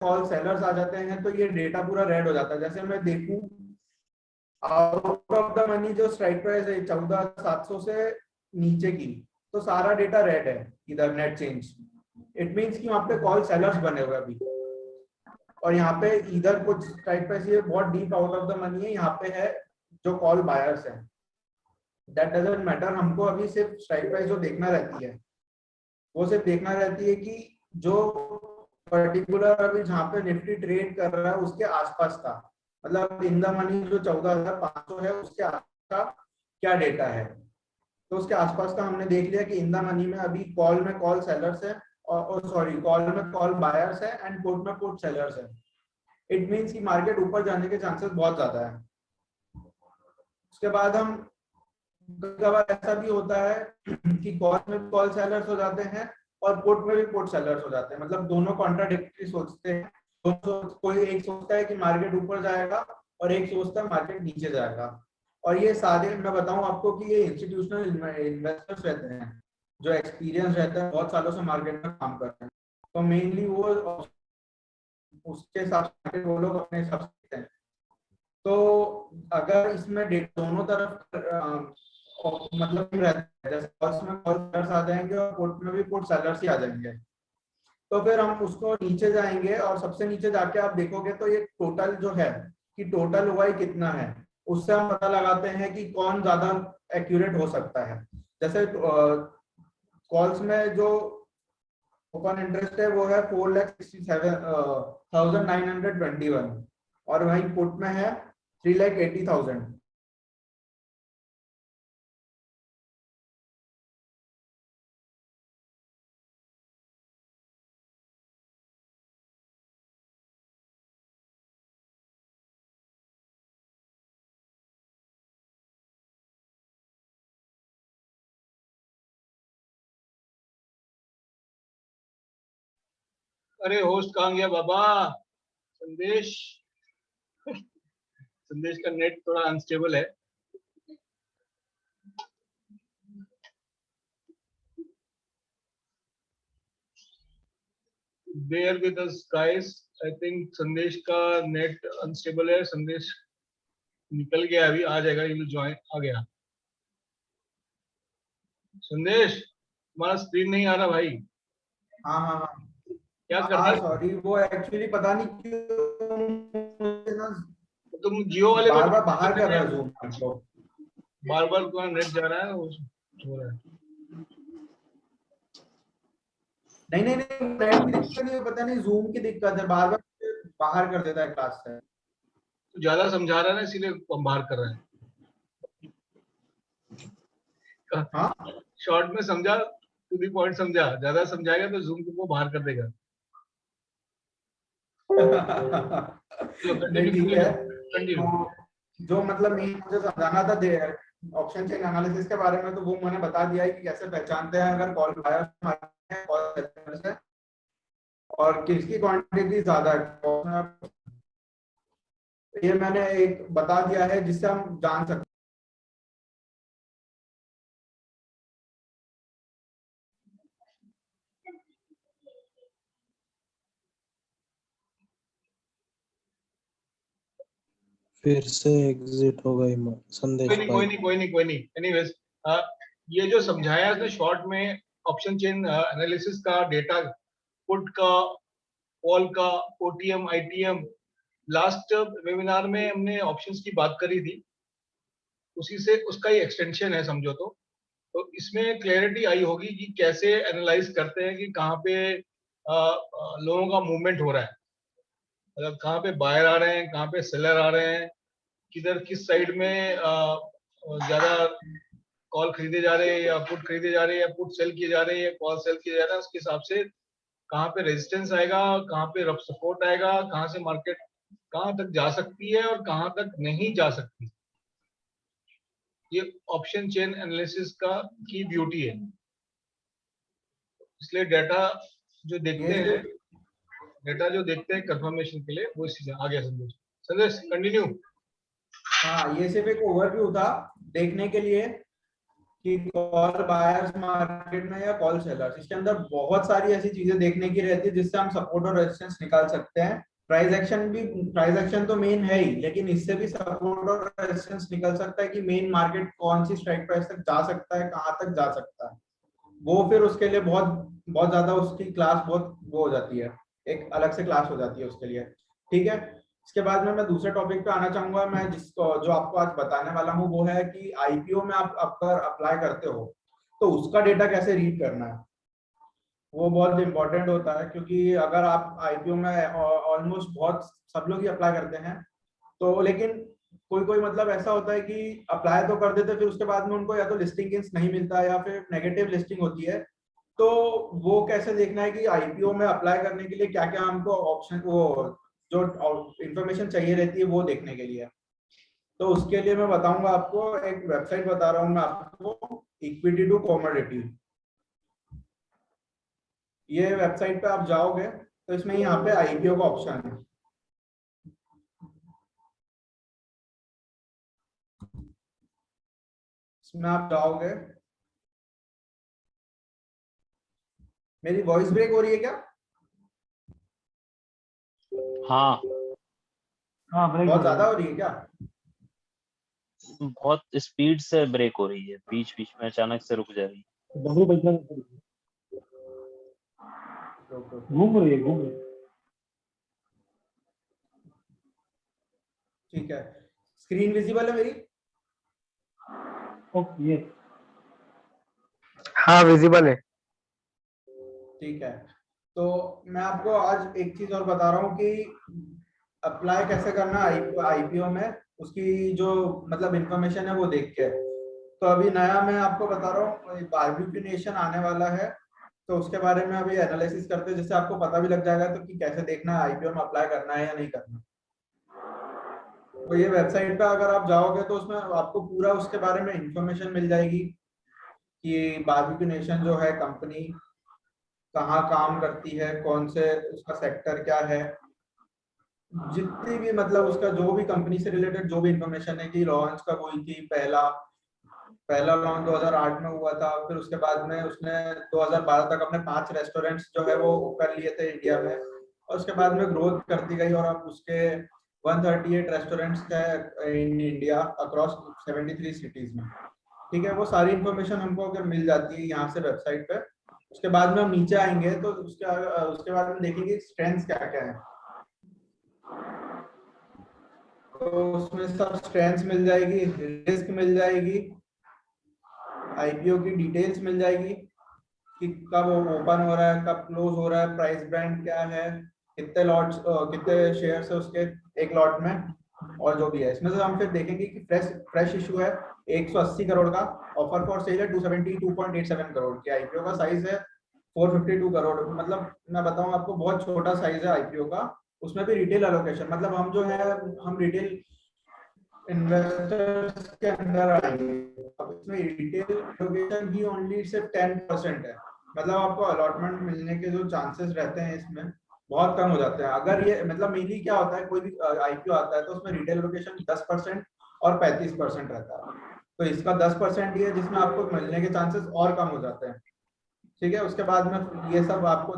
Call sellers आ जाते हैं तो ये डेटा पूरा रेड हो जाता है। जैसे मैं देखूं आउट ऑफ द मनी जो स्ट्राइक प्राइस है 14,700 से नीचे की, तो सारा डेटा रेड है इधर नेट चेंज। इट मींस कि वहां पे कॉल सेलर्स बने हुए अभी, और यहाँ पे इधर कुछ स्ट्राइक प्राइस ये बहुत deep out of the money है, यहाँ पे है जो कॉल बायर्स है। दैट डजंट मैटर, हमको अभी सिर्फ स्ट्राइक प्राइस जो देखना रहती है वो सिर्फ देखना रहती है कि जो पर्टिकुलर अभी जहाँ पे निफ्टी ट्रेड कर रहा है उसके आसपास का, मतलब इन द मनी जो 14,500 है उसके आसपास का क्या डेटा है। तो उसके आसपास का हमने देख लिया कि इन द मनी में अभी कॉल में कॉल सेलर्स है, और सॉरी कॉल में कॉल बायर्स है एंड पुट में पुट सेलर्स है। इट मींस कि मार्केट ऊपर जाने के चांसेस बहुत ज्यादा है। उसके बाद हम कभी ऐसा भी होता है कि कॉल में कॉल सेलर्स हो जाते हैं और पुट में भी पुट सेलर्स हो जाते हैं, मतलब दोनों कॉन्ट्राडिक्टरी सोचते हैं। कोई एक सोचता है कि मार्केट ऊपर जाएगा और एक सोचता है मार्केट नीचे जाएगा। और ये सारे मैं बताऊं आपको कि ये इंस्टीट्यूशनल इन्वेस्टर्स रहते हैं जो एक्सपीरियंस रहता है, बहुत सालों से मार्केट में काम करते हैं, तो मेनली वो उसके हिसाब से वो लोग अपने हिसाब से देखते हैं। तो अगर इसमें दोनों तरफ मतलब रहता है, जैसे कॉल्स में कॉल सेलर्स आ जाएंगे और पुट में भी पुट सेलर्स ही आ जाएंगे, तो फिर हम उसको नीचे जाएंगे और सबसे नीचे जाके आप देखोगे तो ये टोटल जो है कि टोटल वाई कितना है, उससे हम पता लगाते हैं कि कौन ज्यादा एक्यूरेट हो सकता है। जैसे कॉल्स में जो ओपन इंटरेस्ट है वो है 4,67,921 और वहीं पुट में है 3,80,000। अरे होस्ट कहाँ गया बाबा? संदेश संदेश का नेट थोड़ा अनस्टेबल है। Bear with us guys, I think Sandesh का नेट अनस्टेबल है। संदेश निकल गया, अभी आ जाएगा। ये ज्वाइन आ गया। संदेश तुम्हारा स्क्रीन नहीं आ रहा भाई। हाँ हाँ हाँ क्या कर रहा हाँ है? सॉरी, वो एक्चुअली पता नहीं क्यों ना तुम जियो वाले में बार बार बाहर कर रहा है जूम को। बार बार तुम्हारा नेट जा रहा है, हो रहा है। नहीं नहीं नहीं, नेट की दिक्कत नहीं है, पता नहीं जूम की दिक्कत है, बार बार बाहर कर देता है क्लास से। तो ज्यादा समझा रहा है ना, इसीलिए हम बाहर कर रहे हैं। हाँ शॉर्ट में समझा, टू दी पॉइंट समझा। ज्यादा समझाएगा तो जूम को बाहर कर देगा। चलो नहीं कंटिन्यू ठीक है। कंटिन्यू। तो जो मतलब मेन मुझे समझाना था ऑप्शन चेन एनालिसिस के बारे में, तो वो मैंने बता दिया है कि कैसे पहचानते हैं अगर कॉल बायर है कॉल सेलर्स है और किसकी क्वांटिटी ज्यादा है। ये मैंने एक बता दिया है जिससे हम जान सकते फिर से एग्जिट हो गई संदेश कोई नहीं कोई भाई। नहीं कोई नहीं कोई नहीं। एनीवेज, ये जो समझाया इसने शॉर्ट में, ऑप्शन चेन एनालिसिस का, डेटा पुट का, कॉल का, ओटीएम आईटीएम, लास्ट वेबिनार में हमने ऑप्शंस की बात करी थी, उसी से उसका ही एक्सटेंशन है समझो। तो इसमें क्लैरिटी आई होगी कि कैसे एनालाइज करते हैं कि कहाँ पे लोगों का मूवमेंट हो रहा है, मतलब कहाँ पे बायर आ रहे हैं, कहाँ पे सेलर आ रहे हैं, किधर किस साइड में ज्यादा कॉल खरीदे जा रहे हैं या पुट खरीदे जा रहे हैं, या पुट सेल किए जा रहे हैं या कॉल सेल किए जा रहे हैं। उसके हिसाब से कहाँ पे रेजिस्टेंस आएगा, कहाँ पे सपोर्ट आएगा, कहाँ से मार्केट कहाँ तक जा सकती है और कहाँ तक नहीं जा सकती। ये ऑप्शन चेन एनालिसिस का की ब्यूटी है। इसलिए डेटा जो देखते हैं। हैं, डेटा जो देखते हैं कंफर्मेशन के लिए, वो चीज आ गया। संदेश संदेश कंटिन्यू। हाँ ये सिर्फ एक ओवरव्यू था देखने के लिए कि कॉल बायर्स मार्केट में या कॉल सेलर्स, इसके अंदर बहुत सारी ऐसी चीजें देखने की रहती है जिससे हम सपोर्ट और रेजिस्टेंस निकाल सकते हैं। प्राइस एक्शन तो मेन है ही, लेकिन इससे भी सपोर्ट और रेजिस्टेंस निकल सकता है कि मेन मार्केट कौन सी स्ट्राइक प्राइस तक जा सकता है, कहां तक जा सकता है। वो फिर उसके लिए बहुत बहुत ज्यादा उसकी क्लास बहुत वो हो जाती है, एक अलग से क्लास हो जाती है उसके लिए। ठीक है, इसके बाद में मैं दूसरे टॉपिक पे आना चाहूंगा। मैं जिसको जो आपको आज बताने वाला हूँ वो है कि आईपीओ में आप अगर अप्लाई करते हो तो उसका डेटा कैसे रीड करना है। वो बहुत इंपॉर्टेंट होता है, क्योंकि अगर आप आईपीओ में ऑलमोस्ट बहुत सब लोग ही अप्लाई करते हैं, तो लेकिन कोई कोई मतलब ऐसा होता है कि अप्लाई तो कर देते फिर उसके बाद में उनको या तो लिस्टिंग किंग्स नहीं मिलता या फिर नेगेटिव लिस्टिंग होती है। तो वो कैसे देखना है कि आईपीओ में अप्लाई करने के लिए क्या क्या हमको ऑप्शन, वो जो इंफॉर्मेशन चाहिए रहती है वो देखने के लिए। तो उसके लिए मैं बताऊंगा आपको, एक वेबसाइट बता रहा हूँ मैं आपको, इक्विटी टू कॉमोडिटी। ये वेबसाइट पे आप जाओगे तो इसमें यहाँ पे आईपीओ का ऑप्शन है। इसमें आप जाओगे, मेरी वॉइस ब्रेक हो रही है क्या? हाँ हाँ ब्रेक बहुत ज्यादा हो रही है क्या? बहुत स्पीड से ब्रेक हो रही है, बीच बीच में अचानक से रुक जा रही है। घूम रही है, घूम रही है। ठीक है, स्क्रीन विजिबल है मेरी? ओके ये हाँ विजिबल है। ठीक है, तो मैं आपको आज एक चीज और बता रहा हूँ कि अप्लाई कैसे करना आईपीओ में, उसकी जो मतलब इंफॉर्मेशन है वो देख के। तो अभी नया मैं आपको बता रहा हूँ, बारबेक्यू नेशन आने वाला है, तो उसके बारे में अभी एनालिसिस करते हैं, जिससे आपको पता भी लग जाएगा तो कि कैसे देखना है आईपीओ में अप्लाई करना है या नहीं करना। तो ये वेबसाइट पे अगर आप जाओगे तो उसमें आपको पूरा उसके बारे में इंफॉर्मेशन मिल जाएगी कि बारबेक्यू नेशन जो है कंपनी कहाँ काम करती है, कौन से उसका सेक्टर क्या है, जितनी भी मतलब उसका जो भी कंपनी से रिलेटेड जो भी इंफॉर्मेशन है कि लॉन्च कब हुई थी, पहला लॉन्च 2008 में हुआ था, फिर उसके बाद में उसने 2012 तक अपने 5 रेस्टोरेंट्स जो है वो कर लिए थे इंडिया में, और उसके बाद में ग्रोथ करती गई और अब उसके 138 रेस्टोरेंट्स है इन इंडिया अक्रॉस 73 सिटीज में। ठीक है, वो सारी इंफॉर्मेशन हमको अगर मिल जाती है यहाँ से वेबसाइट पे। उसके बाद में हम नीचे आएंगे तो उसके बाद में देखेंगे स्ट्रेंथ्स क्या क्या है। तो उसमें सब स्ट्रेंथ्स मिल जाएगी, रिस्क मिल जाएगी, आईपीओ की डिटेल्स मिल जाएगी कि कब ओपन हो रहा है, कब क्लोज हो रहा है, प्राइस बैंड क्या है, कितने लॉट्स कितने शेयर्स है उसके एक लॉट में, और जो भी है। इसमें से हम फिर देखेंगे कि फ्रेश इशू है 180 करोड़ का, ऑफर फॉर सेल है 272.87 करोड़ की, आईपीओ का साइज है 452 करोड़। मतलब मैं बताऊं आपको बहुत छोटा साइज है आईपीओ का, उसमें भी रिटेल एलोकेशन, मतलब हम जो है हम रिटेल इन्वेस्टर्स के अंदर आएंगे। अब इसमें रिटेल एलोकेशन भी ओनली सिर्फ 10% है, मतलब आपको अलॉटमेंट मिलने के जो चांसेस रहते हैं इसमें बहुत कम हो जाते हैं। अगर ये मतलब मेनली क्या होता है, कोई भी आईपीओ आता है तो उसमें रिटेल एलोकेशन 10% और 35% रहता है, तो इसका 10% ही है जिसमें आपको मिलने के चांसेस और कम हो जाते हैं। ठीक है, उसके बाद में ये सब आपको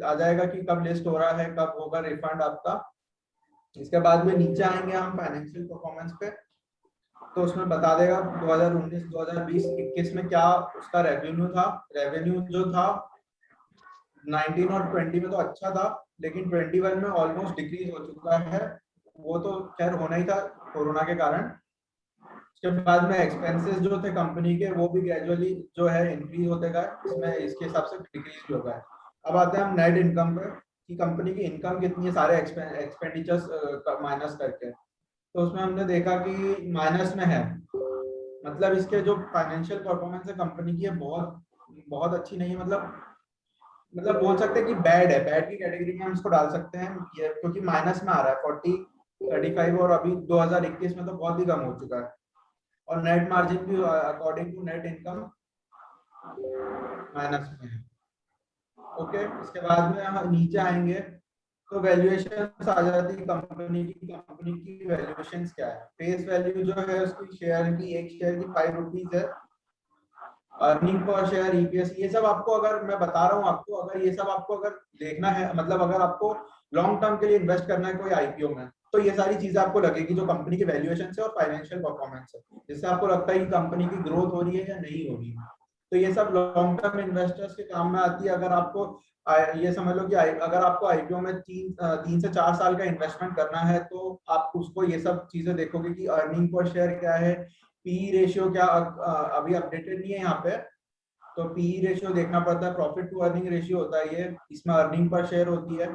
आ जाएगा कि कब लिस्ट हो रहा है, कब होगा रिफंड आपका। इसके बाद में नीचे आएंगे हम फाइनेंशियल परफॉर्मेंस पे, तो उसमें बता देगा 2019, 2020, 21 में क्या उसका रेवेन्यू था। रेवेन्यू जो था 19 और 20 में तो अच्छा था, लेकिन 21 में ऑलमोस्ट डिक्रीज हो चुका है। वो तो खैर होना ही था कोरोना के कारण। उसके बाद में एक्सपेंसेस जो थे कंपनी के वो भी ग्रेजुअली जो है इंक्रीज होते गए, इसमें इसके हिसाब से डिक्रीज हो गए। अब आते हैं हम नेट इनकम पे कि कंपनी की इनकम कितनी है सारे एक्सपेंडिचर्स माइनस करके। तो उसमें हमने देखा कि माइनस में है, मतलब इसके जो फाइनेंशियल परफॉर्मेंस है कंपनी की है बहुत बहुत अच्छी नहीं है, मतलब बोल सकते हैं कि बैड है, बैड की कैटेगरी में हम इसको डाल सकते हैं ये, क्योंकि माइनस में आ रहा है 40, 35, और अभी 2021 में तो बहुत ही कम हो चुका है। और नेट मार्जिन भी according to net income minus में है। ओके, इसके बाद में हम नीचे आएंगे तो वैल्यूएशन आ जाती है कंपनी की वैल्यूएशन क्या है। फेस वैल्यू जो है उसकी शेयर की, एक शेयर की 5 रुपीज है, अर्निंग पर शेयर, ईपीएस, ये सब आपको, अगर मैं बता रहा हूँ आपको, अगर ये सब आपको अगर देखना है, मतलब अगर आपको लॉन्ग टर्म के लिए इन्वेस्ट करना है कोई आईपीओ में, तो ये सारी चीजें आपको लगेगी जो कंपनी के वैल्यूएशन से और फाइनेंशियल परफॉर्मेंस है, जिससे आपको लगता है कि कंपनी की ग्रोथ हो रही है या नहीं हो रही है। तो ये सब लॉन्ग टर्म इन्वेस्टर्स के काम में आती है। अगर आपको ये समझ लो कि अगर आपको आईपीओ में 3 से 4 साल का इन्वेस्टमेंट करना है, तो आप उसको ये सब चीजें देखोगे कि अर्निंग पर शेयर क्या है, पी रेशियो क्या, अभी अपडेटेड नहीं है यहाँ पे, तो पी रेशियो देखना पड़ता है, प्रॉफिट टू अर्निंग रेशियो होता है ये, इसमें अर्निंग पर शेयर होती है,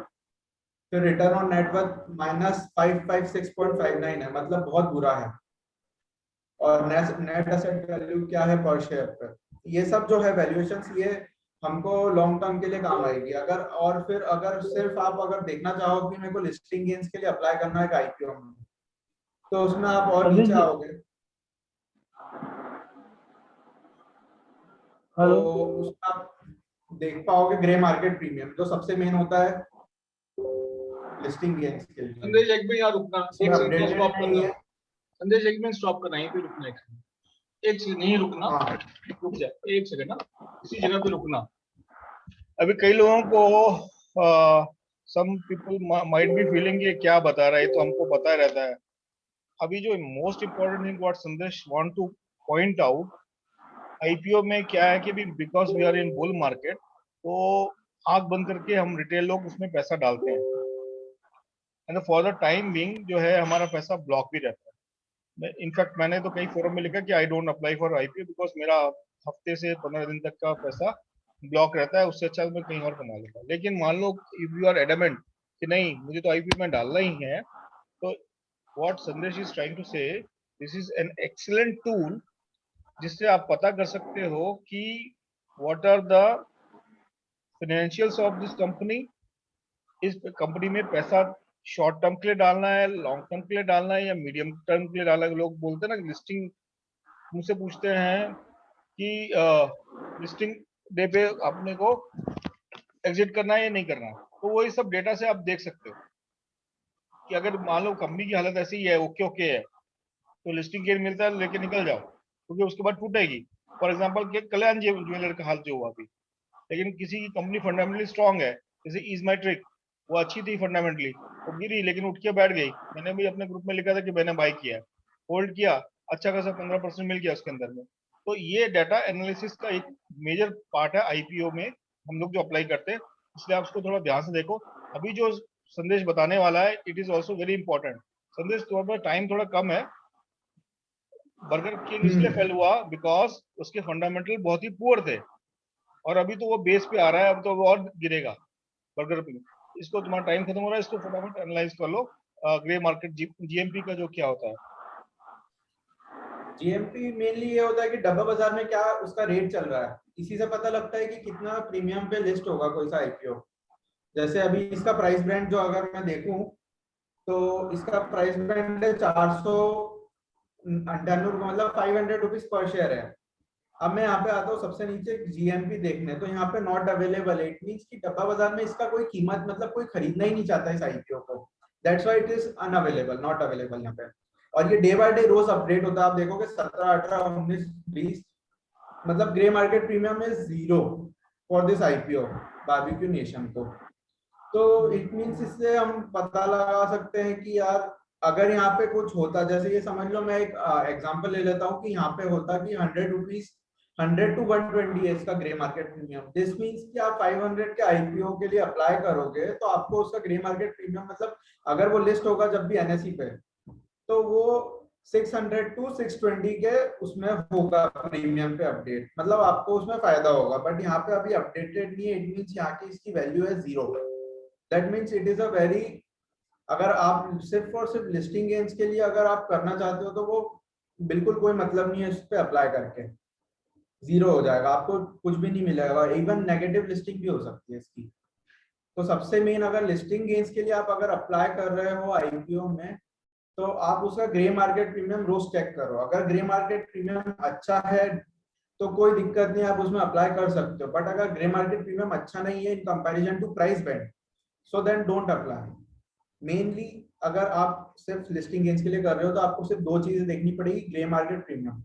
फिर रिटर्न ऑन नेटवर्थ -556.59 है, मतलब बहुत बुरा है, और नेट एसेट वैल्यू क्या है पर शेयर पर। ये सब जो है वैल्यूएशंस, ये हमको लॉन्ग टर्म के लिए काम आएगी। अगर और फिर अगर सिर्फ आप अगर देखना चाहो कि मेरे को लिस्टिंग गेन्स के लिए अप्लाई करना है आईपीओ में, तो उसमें आप और नीचे आओगे तो हेलो उसमें आप देख पाओगे ग्रे मार्केट प्रीमियम, जो सबसे मेन होता है लिस्टिंग गेन्स के लिए। संदेश एक मिनट यहाँ रुकना, इसमें एक सेकंड अपडेटेड स्टॉप नहीं करना। है। संदेश एक मिनट स्टॉप करना, यहीं पे रुकना, एक सेकंड नहीं रुकना, हाँ, रुक जा एक सेकंड ना, इसी जगह पे रुकना। अभी कई लोगों को some people might be feeling ये क्या बता रहा है, तो हमको पता रहता है। अभी जो most important thing what Sandesh want to point out, IPO में क्या है कि because we are in bull market, तो आंख बंद करके हम रिटेल लोग उसमें पैसा डालते हैं, and for the time being जो है हमारा पैसा ब्लॉक भी रहता है। इनफैक्ट मैंने तो कई फोरम में लिखा कि I don't apply for IPO because मेरा हफ्ते से 15 दिन तक का पैसा ब्लॉक रहता है, उससे अच्छा मैं कहीं और कमा लेता। लेकिन मान लो इफ यू आर एडमेंट कि नहीं मुझे तो आईपीओ में डालना ही है, तो what Sandesh is trying to say, this is an excellent tool जिससे आप पता कर सकते हो कि what are the financials of this company. इस कंपनी में पैसा शॉर्ट टर्म के लिए डालना है, लॉन्ग टर्म के लिए डालना है, या मीडियम टर्म के लिए डालना है। लोग बोलते हैं ना लिस्टिंग, मुझसे पूछते हैं कि लिस्टिंग डे पे अपने को एग्जिट करना है या नहीं करना, तो वही सब डेटा से आप देख सकते हो कि अगर मान लो कंपनी की हालत ऐसी है, ओके ओके है, तो लिस्टिंग गेन मिलता है लेके निकल जाओ, क्योंकि उसके बाद टूटेगी। फॉर एग्जाम्पल कल्याण ज्वेलर का हाल जो हुआ अभी, लेकिन किसी की कंपनी फंडामेंटली स्ट्रांग है, जैसे इज माई ट्रिक, वो अच्छी थी फंडामेंटली, वो गिरी लेकिन उठ के बैठ गई। मैंने भी अपने ग्रुप में लिखा था कि मैंने बाय किया, होल्ड किया, अच्छा खासा 15% मिल गया उसके अंदर में। तो ये डाटा एनालिसिस का एक मेजर पार्ट है आईपीओ में हम लोग जो अप्लाई करते हैं, इसलिए आप उसको थोड़ा ध्यान से देखो। अभी जो संदेश बताने वाला है it is also very important. संदेश थोड़ा टाइम थोड़ा कम है। बर्गर किंग इसलिए फेल हुआ बिकॉज उसके फंडामेंटल बहुत ही पुअर थे, और अभी तो वो बेस पे आ रहा है, अब तो वो और गिरेगा बर्गर पे। इसको तुम्हारा टाइम खत्म हो रहा है, इसको फटाफट एनालाइज कर लो। ग्रे मार्केट जीएमपी का जो क्या होता है। जीएमपी मेनली ये होता है कि डब्बा बाजार में क्या उसका रेट चल रहा है, इसी से पता लगता है कि कितना प्रीमियम पे लिस्ट होगा कोई सा आईपीओ। जैसे अभी इसका प्राइस बैंड जो अगर मैं देखूं, तो इसका प्राइस बैंड है 498, मतलब 500 रुपीज पर शेयर है। अब मैं यहाँ पे आता हूँ सबसे नीचे जीएमपी देखने, तो यहाँ पे नॉट अवेलेबल है। इट मींस कि डब्बा बाजार में इसका कोई कीमत, मतलब कोई खरीदना ही नहीं चाहता इस आईपीओ को, that's why it is unavailable, not available यहाँ पे। और ये डे बाय डे रोज अपडेट होता है, आप देखोगे 17, 18, 19, 20, मतलब grey market premium is 0 for this IPO barbeque nation को। तो इट मींस इससे हम पता लगा सकते हैं कि यार अगर यहाँ पे कुछ होता, जैसे ये समझ लो, मैं एक एग्जांपल ले लेता हूँ कि यहाँ पे होता कि 100 रुपीज, 100 to 120 है इसका grey market premium. This means कि आप 500 के आईपीओ के लिए अप्लाई करोगे, तो आपको उसका ग्रे मार्केट प्रीमियम, मतलब अगर वो लिस्ट होगा जब भी एनएसई पे, तो वो 600 to 620 के उसमें होगा प्रीमियम पे अपडेट, मतलब आपको उसमें फायदा होगा। बट यहाँ पे अभी अपडेटेड नहीं है, इट मींस यहाँ की इसकी वैल्यू है 0। That means it is a very, अगर आप सिर्फ और सिर्फ लिस्टिंग गेन्स के लिए अगर आप करना चाहते हो, तो वो बिल्कुल कोई मतलब नहीं है इस पे अप्लाई करके, 0 हो जाएगा, आपको कुछ भी नहीं मिलेगा, इवन नेगेटिव लिस्टिंग भी हो सकती है इसकी। तो सबसे मेन, अगर लिस्टिंग गेन्स के लिए आप अगर अप्लाई कर रहे हो आईपीओ में, तो आप उसका ग्रे मार्केट प्रीमियम रोज चेक करो। अगर ग्रे मार्केट प्रीमियम अच्छा है तो कोई दिक्कत नहीं, आप उसमें अप्लाई कर सकते हो। बट अगर ग्रे मार्केट प्रीमियम अच्छा नहीं है in comparison to price band, so then don't apply. Mainly अगर आप सिर्फ लिस्टिंग गेन्स के लिए कर रहे हो, तो आपको सिर्फ 2 चीजें देखनी पड़ेगी, ग्रे मार्केट प्रीमियम।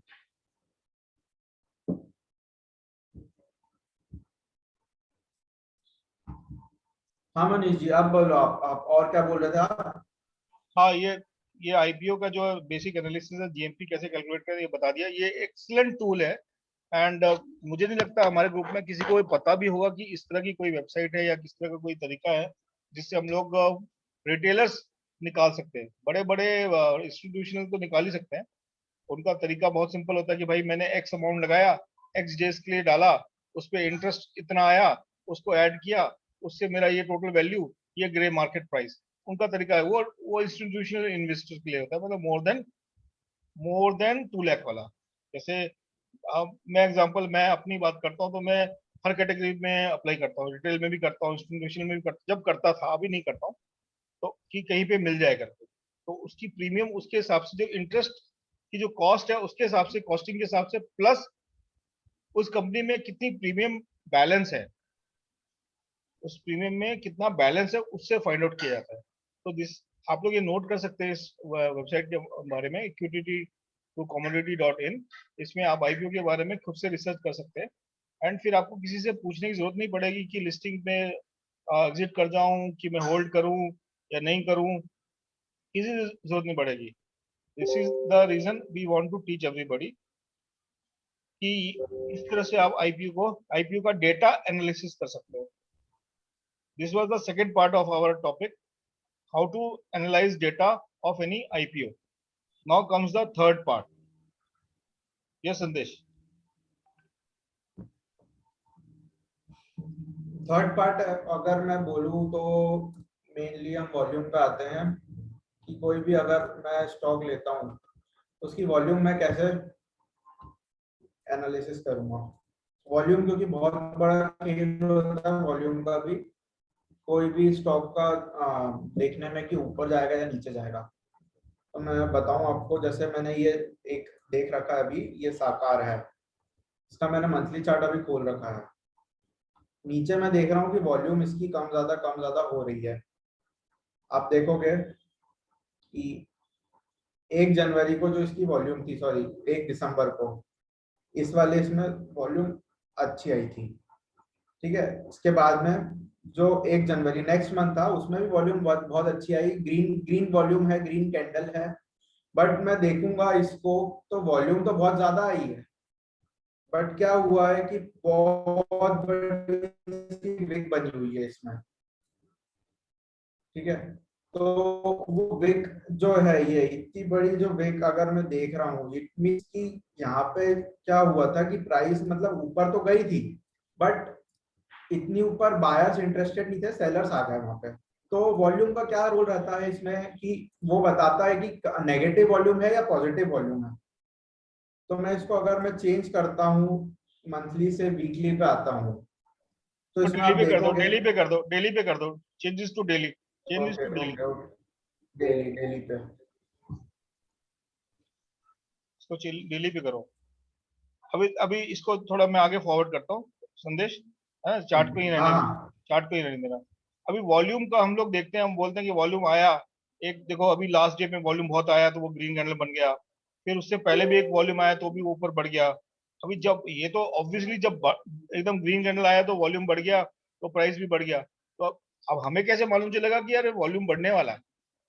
हाँ मनीष जी, आप बोलो, आप और क्या बोल रहे थे आप? हाँ, ये आईपीओ का जो बेसिक एनालिसिस है, जीएमपी कैसे कैलकुलेट करें, ये बता दिया। ये एक्सीलेंट टूल है। एंड मुझे नहीं लगता हमारे ग्रुप में किसी को ये पता भी होगा कि इस तरह की कोई वेबसाइट है या किस तरह का कोई तरीका है जिससे हम लोग रिटेलर्स निकाल सकते हैं। बड़े बड़े इंस्टीट्यूशनल तो निकाल ही सकते हैं। उनका तरीका बहुत सिंपल होता है कि भाई मैंने एक्स अमाउंट लगाया, एक्स डेज के लिए डाला, उस पर इंटरेस्ट इतना आया, उसको ऐड किया, उससे मेरा ये टोटल वैल्यू, ये ग्रे मार्केट प्राइस। उनका तरीका है वो इंस्टीट्यूशनल इन्वेस्टर के लिए होता है, मतलब मोर देन 2 लाख वाला। जैसे मैं एग्जांपल, मैं अपनी बात करता हूँ तो मैं हर कैटेगरी में अप्लाई करता हूँ, रिटेल में भी करता हूँ, इंस्टीट्यूशनल में भी करता, जब करता था, अभी नहीं करता हूँ, तो कि कहीं पे मिल जाए करके। तो उसकी प्रीमियम उसके हिसाब से, जो इंटरेस्ट की जो कॉस्ट है उसके हिसाब से, कॉस्टिंग के हिसाब से, प्लस उस कंपनी में कितनी प्रीमियम बैलेंस है, उस प्रीमियम में कितना बैलेंस है, उससे फाइंड आउट किया जाता है। तो दिस आप लोग ये नोट कर सकते हैं इस वेबसाइट के बारे में, equity to commodity dot in. इसमें आप आईपीओ के बारे में खुद से रिसर्च कर सकते हैं। एंड फिर आपको किसी से पूछने की जरूरत नहीं पड़ेगी कि लिस्टिंग में एग्जिट कर जाऊं कि मैं होल्ड करूं या नहीं करूं, किसी से जरूरत नहीं पड़ेगी। This is the reason we want to teach everybody कि इस तरह से आप आईपीओ का डेटा एनालिसिस कर सकते हो। This was the second part of our topic, how to analyze data of any IPO. Now comes the third part. Yes, Sandesh. Third part अगर मैं बोलूँ तो मेनली हम वॉल्यूम पे आते हैं कि कोई भी अगर मैं स्टॉक लेता हूँ उसकी वॉल्यूम मैं कैसे एनालिसिस करूंगा। वॉल्यूम क्योंकि बहुत बड़ा खेल होता है वॉल्यूम का भी, कोई भी स्टॉक का देखने में कि ऊपर जाएगा या नीचे जाएगा। तो मैं बताऊं आपको, जैसे मैंने ये एक देख रखा है अभी, ये साकार है, इसका मैंने मंथली चार्ट अभी खोल रखा है। नीचे मैं देख रहा हूँ कि वॉल्यूम इसकी कम ज्यादा हो रही है। आप देखोगे कि 1 जनवरी को जो इसकी वॉल्यूम थी, सॉरी 1 दिसंबर को, इस वाले इसमें वॉल्यूम अच्छी आई थी, ठीक है। इसके बाद में जो 1 जनवरी नेक्स्ट मंथ था उसमें भी वॉल्यूम बहुत अच्छी आई, ग्रीन वॉल्यूम है, ग्रीन कैंडल है। बट मैं देखूंगा इसको तो वॉल्यूम तो बहुत ज्यादा आई है, बट क्या हुआ है कि बहुत बड़ी विक बनी हुई है इसमें, ठीक है। तो वो विक जो है, ये इतनी बड़ी जो विक अगर मैं देख रहा हूँ, इट मींस कि यहाँ पे क्या हुआ था कि प्राइस मतलब ऊपर तो गई थी, बट इतनी ऊपर बायर्स इंटरेस्टेड नहीं थे, सेलर्स आ गए वहां पे। तो वॉल्यूम का क्या रोल रहता है इसमें कि वो बताता है कि नेगेटिव वॉल्यूम है या पॉजिटिव वॉल्यूम है। तो मैं इसको अगर मैं चेंज करता हूँ, मंथली से वीकली पे आता हूँ, तो तो इसमें डेली आप पे कर दो, देखोगे। डेली पे कर दो, changes to daily, changes okay to daily, okay okay, daily पे। इसको डेली पे करो। अभी अभी इसको थोड़ा मैं आगे फॉरवर्ड करता हूँ, संदेश है, चार्ट पे ही रहने, हाँ चार्ट पे ही रहने देना। अभी वॉल्यूम का हम लोग देखते हैं, हम बोलते हैं कि वॉल्यूम आया, एक देखो अभी लास्ट डे में वॉल्यूम बहुत आया तो वो ग्रीन कैंडल बन गया, फिर उससे पहले भी एक वॉल्यूम आया तो भी वो ऊपर बढ़ गया। अभी जब ये तो ऑब्वियसली जब एकदम ग्रीन कैंडल आया तो वॉल्यूम बढ़ गया, तो प्राइस भी बढ़ गया। तो अब हमें कैसे मालूम चलेगा कि यार वॉल्यूम बढ़ने वाला है?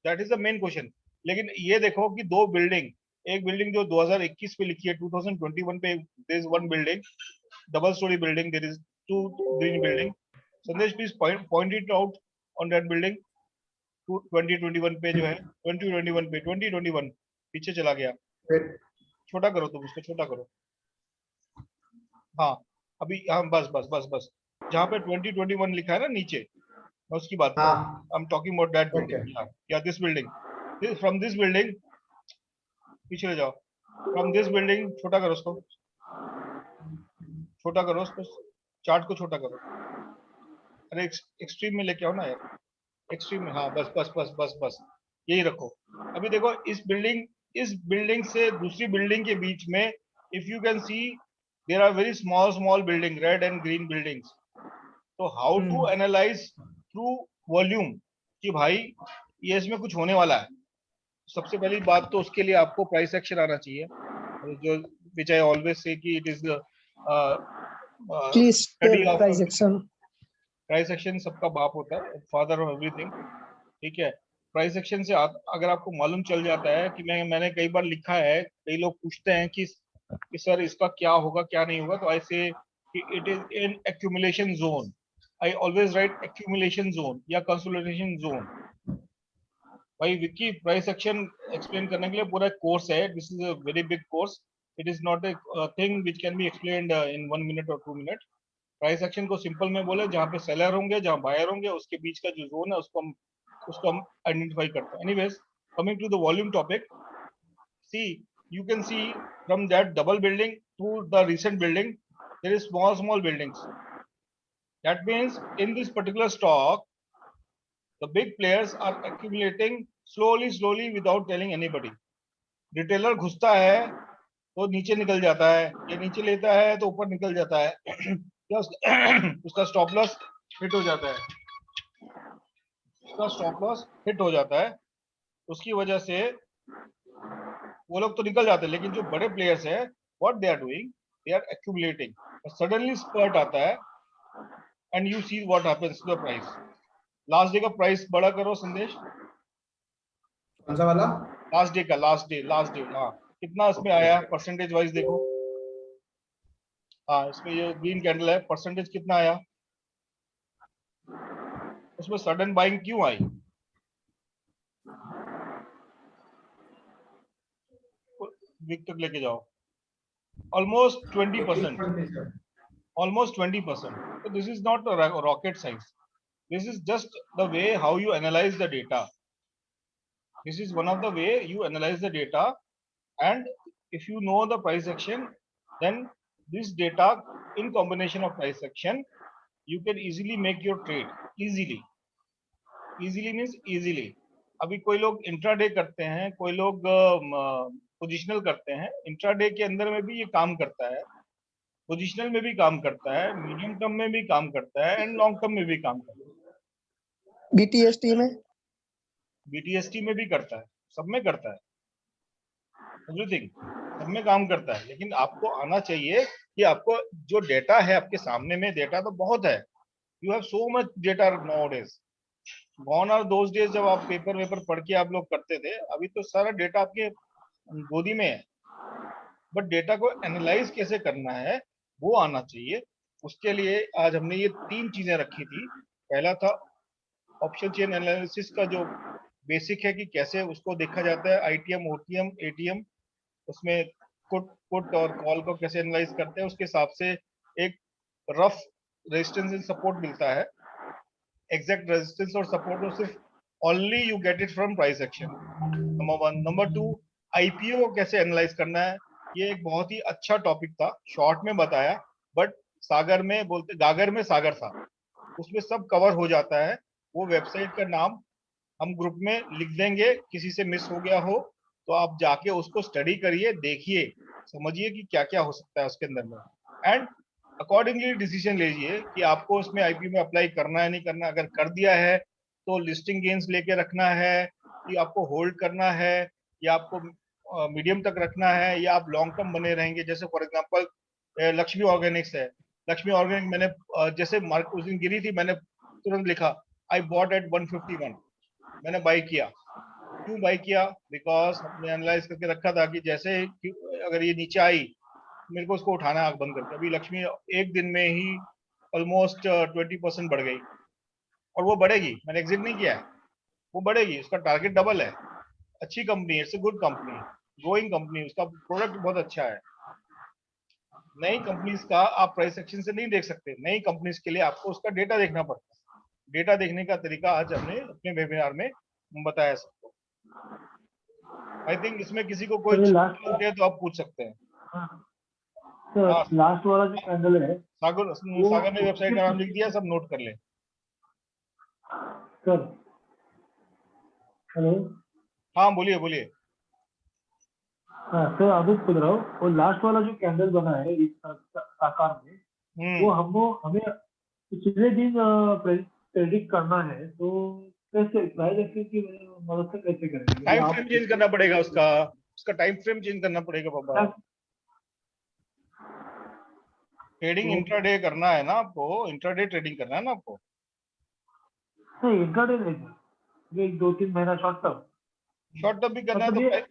That is the main question. लेकिन ये देखो कि दो बिल्डिंग, एक बिल्डिंग जो 2021 पे लिखी है, 2021 पे there is one building, double storey building, there is two green building. Sandesh please point it out on that building. 2021 पे जो है, 2021 पे, 2021 पीछे चला गया, फिर छोटा करो, तुम उसको छोटा करो। हाँ, अभी हाँ, बस बस बस बस, जहाँ पे 2021 लिखा है ना नीचे, मैं उसकी बात कर रहा हूँ। हाँ I am talking about that okay building, या this building, from this building पीछे ले जाओ, फ्रॉम दिस बिल्डिंग छोटा करो उसको, छोटा करो उसको, चार्ट को छोटा करो। अरे एक्सट्रीम में लेके आओ ना यार, एक्सट्रीम में, हाँ बस बस बस बस बस, यही रखो। अभी देखो इस बिल्डिंग से दूसरी बिल्डिंग के बीच में, if you can see, there are very small small building, red and green buildings. तो how to analyse through volume कि भाई ये इसमें कुछ होने वाला है? सबसे पहली बात तो उसके लिए आपको प्राइस एक्शन आना चाहिए, जो विच आई ऑलवेज से कि it is Please study tell of price action. Price action सबका बाप होता है, फादर ऑफ एवरीथिंग, ठीक है। प्राइस एक्शन से अगर आपको मालूम चल जाता है कि मैंने कई बार लिखा है, कई लोग पूछते हैं कि सर इसका क्या होगा क्या नहीं होगा, तो आई से it is in accumulation zone. I always right accumulation zone या कंसोलिडेशन जोन। भाई विक्की, प्राइस एक्शन एक्सप्लेन करने के लिए पूरा कोर्स है, this is a very big course, it is not a thing which can be explained in 1 minute और 2 minute. Price action को simple में बोले, जहाँ पे सेलर होंगे जहाँ बायर होंगे उसके बीच का जो जोन है उसको हम आइडेंटिफाई करते हैं। Anyways, coming to the volume topic, see you can see from that double building to the recent building there is small buildings. That means in this particular stock the big players are accumulating slowly without telling anybody. Retailer घुसता है तो नीचे निकल जाता है, ये नीचे लेता है तो ऊपर निकल जाता है क्या उसका स्टॉप लॉस हिट हो जाता है, उसका स्टॉप लॉस हिट हो जाता है, उसकी वजह से वो लोग तो निकल जाते हैं। लेकिन जो बड़े प्लेयर्स है, what they are doing, they are accumulating, suddenly spurt आता है and you see what happens to the price. Last day का प्राइस बड़ा करो संदेश, कौन सा वाला? लास्ट डे का, लास्ट डे हाँ, कितना इसमें आया परसेंटेज वाइज देखो। हाँ, इसमें ये ग्रीन कैंडल है, परसेंटेज कितना आया, उसमें सडन बाइंग क्यों आई? वीक तक लेके जाओ, almost 20%, almost 20%. So this is not a rocket science. This is just the way how you analyze the data. This is one of the way you analyze the data, and if you know the price action, then this data in combination of price action, you can easily make your trade. Easily means easily. अभी कोई लोग intraday करते हैं, कोई लोग positional करते हैं। Intraday के अंदर में भी ये काम करता है, पोजिशनल में भी काम करता है, मीडियम टर्म में भी काम करता है एंड लॉन्ग टर्म में भी काम करता है। बीटीएसटी में भी करता है, सब में करता है, एवरीथिंग सब में काम करता है। लेकिन आपको आना चाहिए कि आपको जो डेटा है आपके सामने में, डेटा तो बहुत है, you have so much data nowadays. Gone are those days जब आप पेपर पढ़ के आप लोग करते थे, अभी तो सारा डेटा आपके गोदी में है, बट डेटा को एनालाइज कैसे करना है वो आना चाहिए। उसके लिए आज हमने ये 3 चीजें रखी थी। पहला था ऑप्शन चेन एनालिसिस का जो बेसिक है कि कैसे उसको देखा जाता है, आईटीएम, ओटीएम, एटीएम, उसमें पुट और कॉल को कैसे एनालाइज करते हैं, उसके हिसाब से एक रफ रेजिस्टेंस एंड सपोर्ट मिलता है। एग्जैक्ट रेजिस्टेंस और सपोर्ट को सिर्फ only you get it from price action, number 1। Number 2, IPO को कैसे एनालाइज करना है। ये एक बहुत ही अच्छा टॉपिक था, शॉर्ट में बताया, बट सागर में बोलते, गागर में सागर था, उसमें सब कवर हो जाता है। वो वेबसाइट का नाम हम ग्रुप में लिख देंगे, किसी से मिस हो गया हो तो आप जाके उसको स्टडी करिए, देखिए, समझिए कि क्या क्या हो सकता है उसके अंदर में, एंड अकॉर्डिंगली डिसीजन लीजिए कि आपको उसमें आईपीओ में अप्लाई करना है नहीं करना। अगर कर दिया है तो लिस्टिंग गेन्स लेके रखना है, कि आपको होल्ड करना है, या आपको मीडियम तक रखना है, या आप लॉन्ग टर्म बने रहेंगे। जैसे फॉर एग्जांपल लक्ष्मी ऑर्गेनिक्स है, लक्ष्मी ऑर्गेनिक मैंने जैसे मार्केट उस दिन गिरी थी, मैंने तुरंत लिखा आई बॉट एट 151, मैंने बाई किया। क्यों बाई किया? बिकॉज हमने एनालाइज करके रखा था कि जैसे अगर ये नीचे आई मेरे को उसको उठाना आंख बंद करके। अभी लक्ष्मी एक दिन में ही ऑलमोस्ट 20% बढ़ गई, और वो बढ़ेगी, मैंने एग्जिट नहीं किया है, वो बढ़ेगी, उसका टारगेट डबल है। अच्छी कंपनी है, it's a good company, growing company, उसका प्रोडक्ट बहुत अच्छा है। नई कंपनीज का आप प्राइस एक्शन से नहीं देख सकते, नई कंपनीज के लिए आपको उसका डेटा देखना पड़ता है। डेटा देखने का तरीका आज हमने अपने वेबिनार में बताया सबको। आई थिंक इसमें किसी को कोई डाउट है तो आप पूछ सकते हैं। सर लास्ट वाला जो कैंडल है, सागर ने वेबसाइट का नाम लिख दिया, सब नोट कर ले। सर हेलो, हाँ बोलिए। हाँ सर, अभी पूछ रहा हूँ, वो लास्ट वाला जो कैंडल बना है इस आकार में, वो हमें पिछले दिन प्रेडिक्ट करना है, तो कैसे प्राइस एक्शन की मदद से कैसे करेंगे? टाइम फ्रेम चेंज करना पड़ेगा, उसका टाइम फ्रेम चेंज करना पड़ेगा बाबा। ट्रेडिंग इंट्राडे करना है ना आपको, इंट्राडे ट्रेडिंग करना है ना आपको। नहीं इंट्राडे नहीं सर, ये 2-3 महीना शॉर्ट टर्म भी करना है मतलब तो ये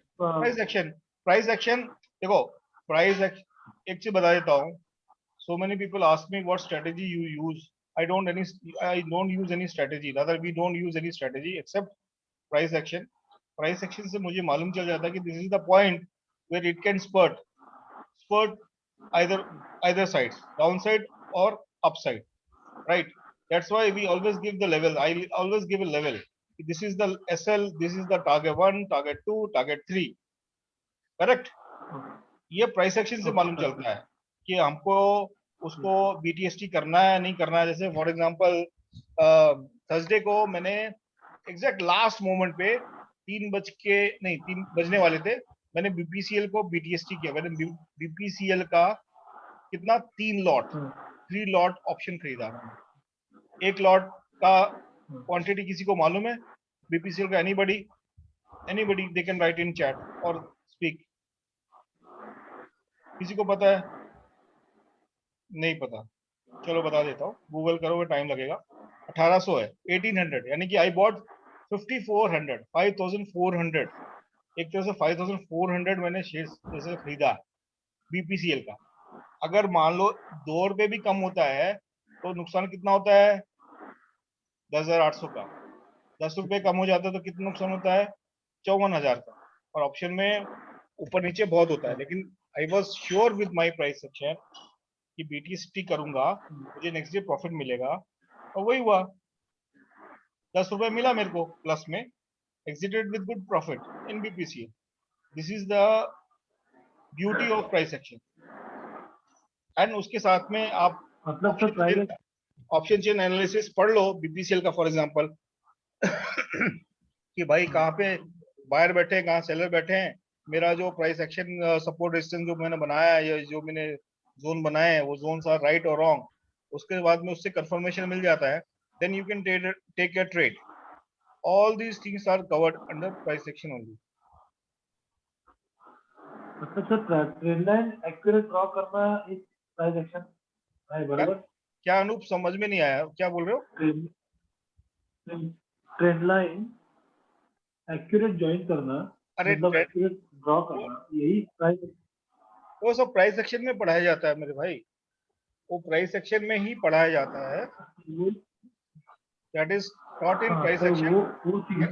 प्राइस एक्शन देखो, एक चीज बता देता हूँ. So many people ask me what strategy you use. I don't use any strategy. Rather, we don't use any strategy except price action. Price action से मुझे मालूम चल जाता है कि this is the point where it can spurt either sides, downside or upside, right? That's why we always give the level. I always give a level. This is the SL, this is the target 1, target 2, target 3. Correct? ये price action से मालूम चलता है कि हमको उसको BTST करना है नहीं करना है. जैसे फॉर एग्जांपल थर्सडे को मैंने एग्जैक्ट लास्ट मोमेंट पे 3 बजने वाले थे, मैंने बीपीसीएल को बीटीएसटी किया. मैंने बीपीसीएल का कितना 3 लॉट ऑप्शन खरीदा. एक लॉट का क्वांटिटी किसी को मालूम है बीपीसीएल का? Anybody they can write in chat और स्पीक. किसी को पता है? नहीं पता. चलो बता देता हूँ, गूगल करोगे टाइम लगेगा. 1800 है, 1800, यानी कि आई बॉट 5400 एक तरह से 5400 मैंने शेयर्स जैसे खरीदा बीपीसीएल का. अगर मान लो 2 रुपए भी कम होता है तो नुकसान कितना होता है? 10,800 का. 10 रुपए कम हो जाता है तो कितना नुकसान होता है? 54,000 का. और ऑप्शन में ऊपर नीचे बहुत होता है, लेकिन I was sure with my price section कि बीटीएसटी करूंगा, मुझे नेक्स्ट डे प्रॉफिट मिलेगा. और वही हुआ, 10 रुपए मिला मेरे को प्लस में. Exerted with good profit in BPCL. This is the beauty of price action. And उसके साथ में आप मतलब ऑप्शन चेन एनालिसिस पढ़ लो बीपीसीएल का. फॉर एग्जांपल कि भाई कहाँ पे बायर बैठे हैं, कहाँ सेलर बैठे हैं, मेरा जो प्राइस एक्शन सपोर्ट रेजिस्टेंस जो मैंने बनाया है या जो मैंने जोन बनाए हैं वो जोन्स आर राइट और रॉन्ग. उसके बाद में उससे कंफर्मेशन मिल जाता है. Then you can take a trade. All these things are covered under price action only. मतलब sir trend line accurate draw करना एक प्राइस एक्शन है, बराबर? क्या अनूप, समझ में नहीं आया, क्या बोल रहे हो? ट्रेंड लाइन एक्यूरेट ज्वाइन करना, अरे मतलब एक्यूरेट ड्रॉ करना, यही प्राइस. वो सब प्राइस एक्शन में पढ़ाया जाता है मेरे भाई. वो प्राइस एक्शन में ही पढ़ाया जाता है. That is not in price action. वो चीज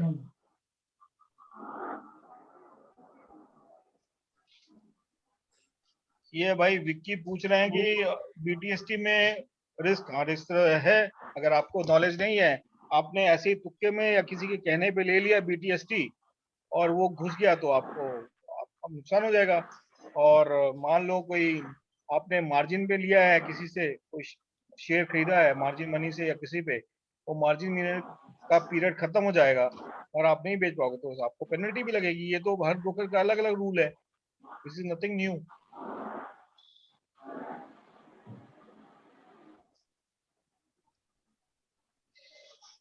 ये भाई विक्की पूछ रहे हैं कि बीटीएसटी में रिस्क. हाँ, रिस्क है. अगर आपको नॉलेज नहीं है, आपने ऐसे ही तुक्के में या किसी के कहने पे ले लिया बीटीएसटी और वो घुस गया तो आपको नुकसान हो जाएगा. और मान लो कोई आपने मार्जिन पे लिया है, किसी से कोई शेयर खरीदा है मार्जिन मनी से या किसी पे, वो मार्जिन मनी का पीरियड खत्म हो जाएगा और आप नहीं बेच पाओगे तो आपको पेनल्टी भी लगेगी. ये तो हर ब्रोकर का अलग अलग रूल है. This is nothing new.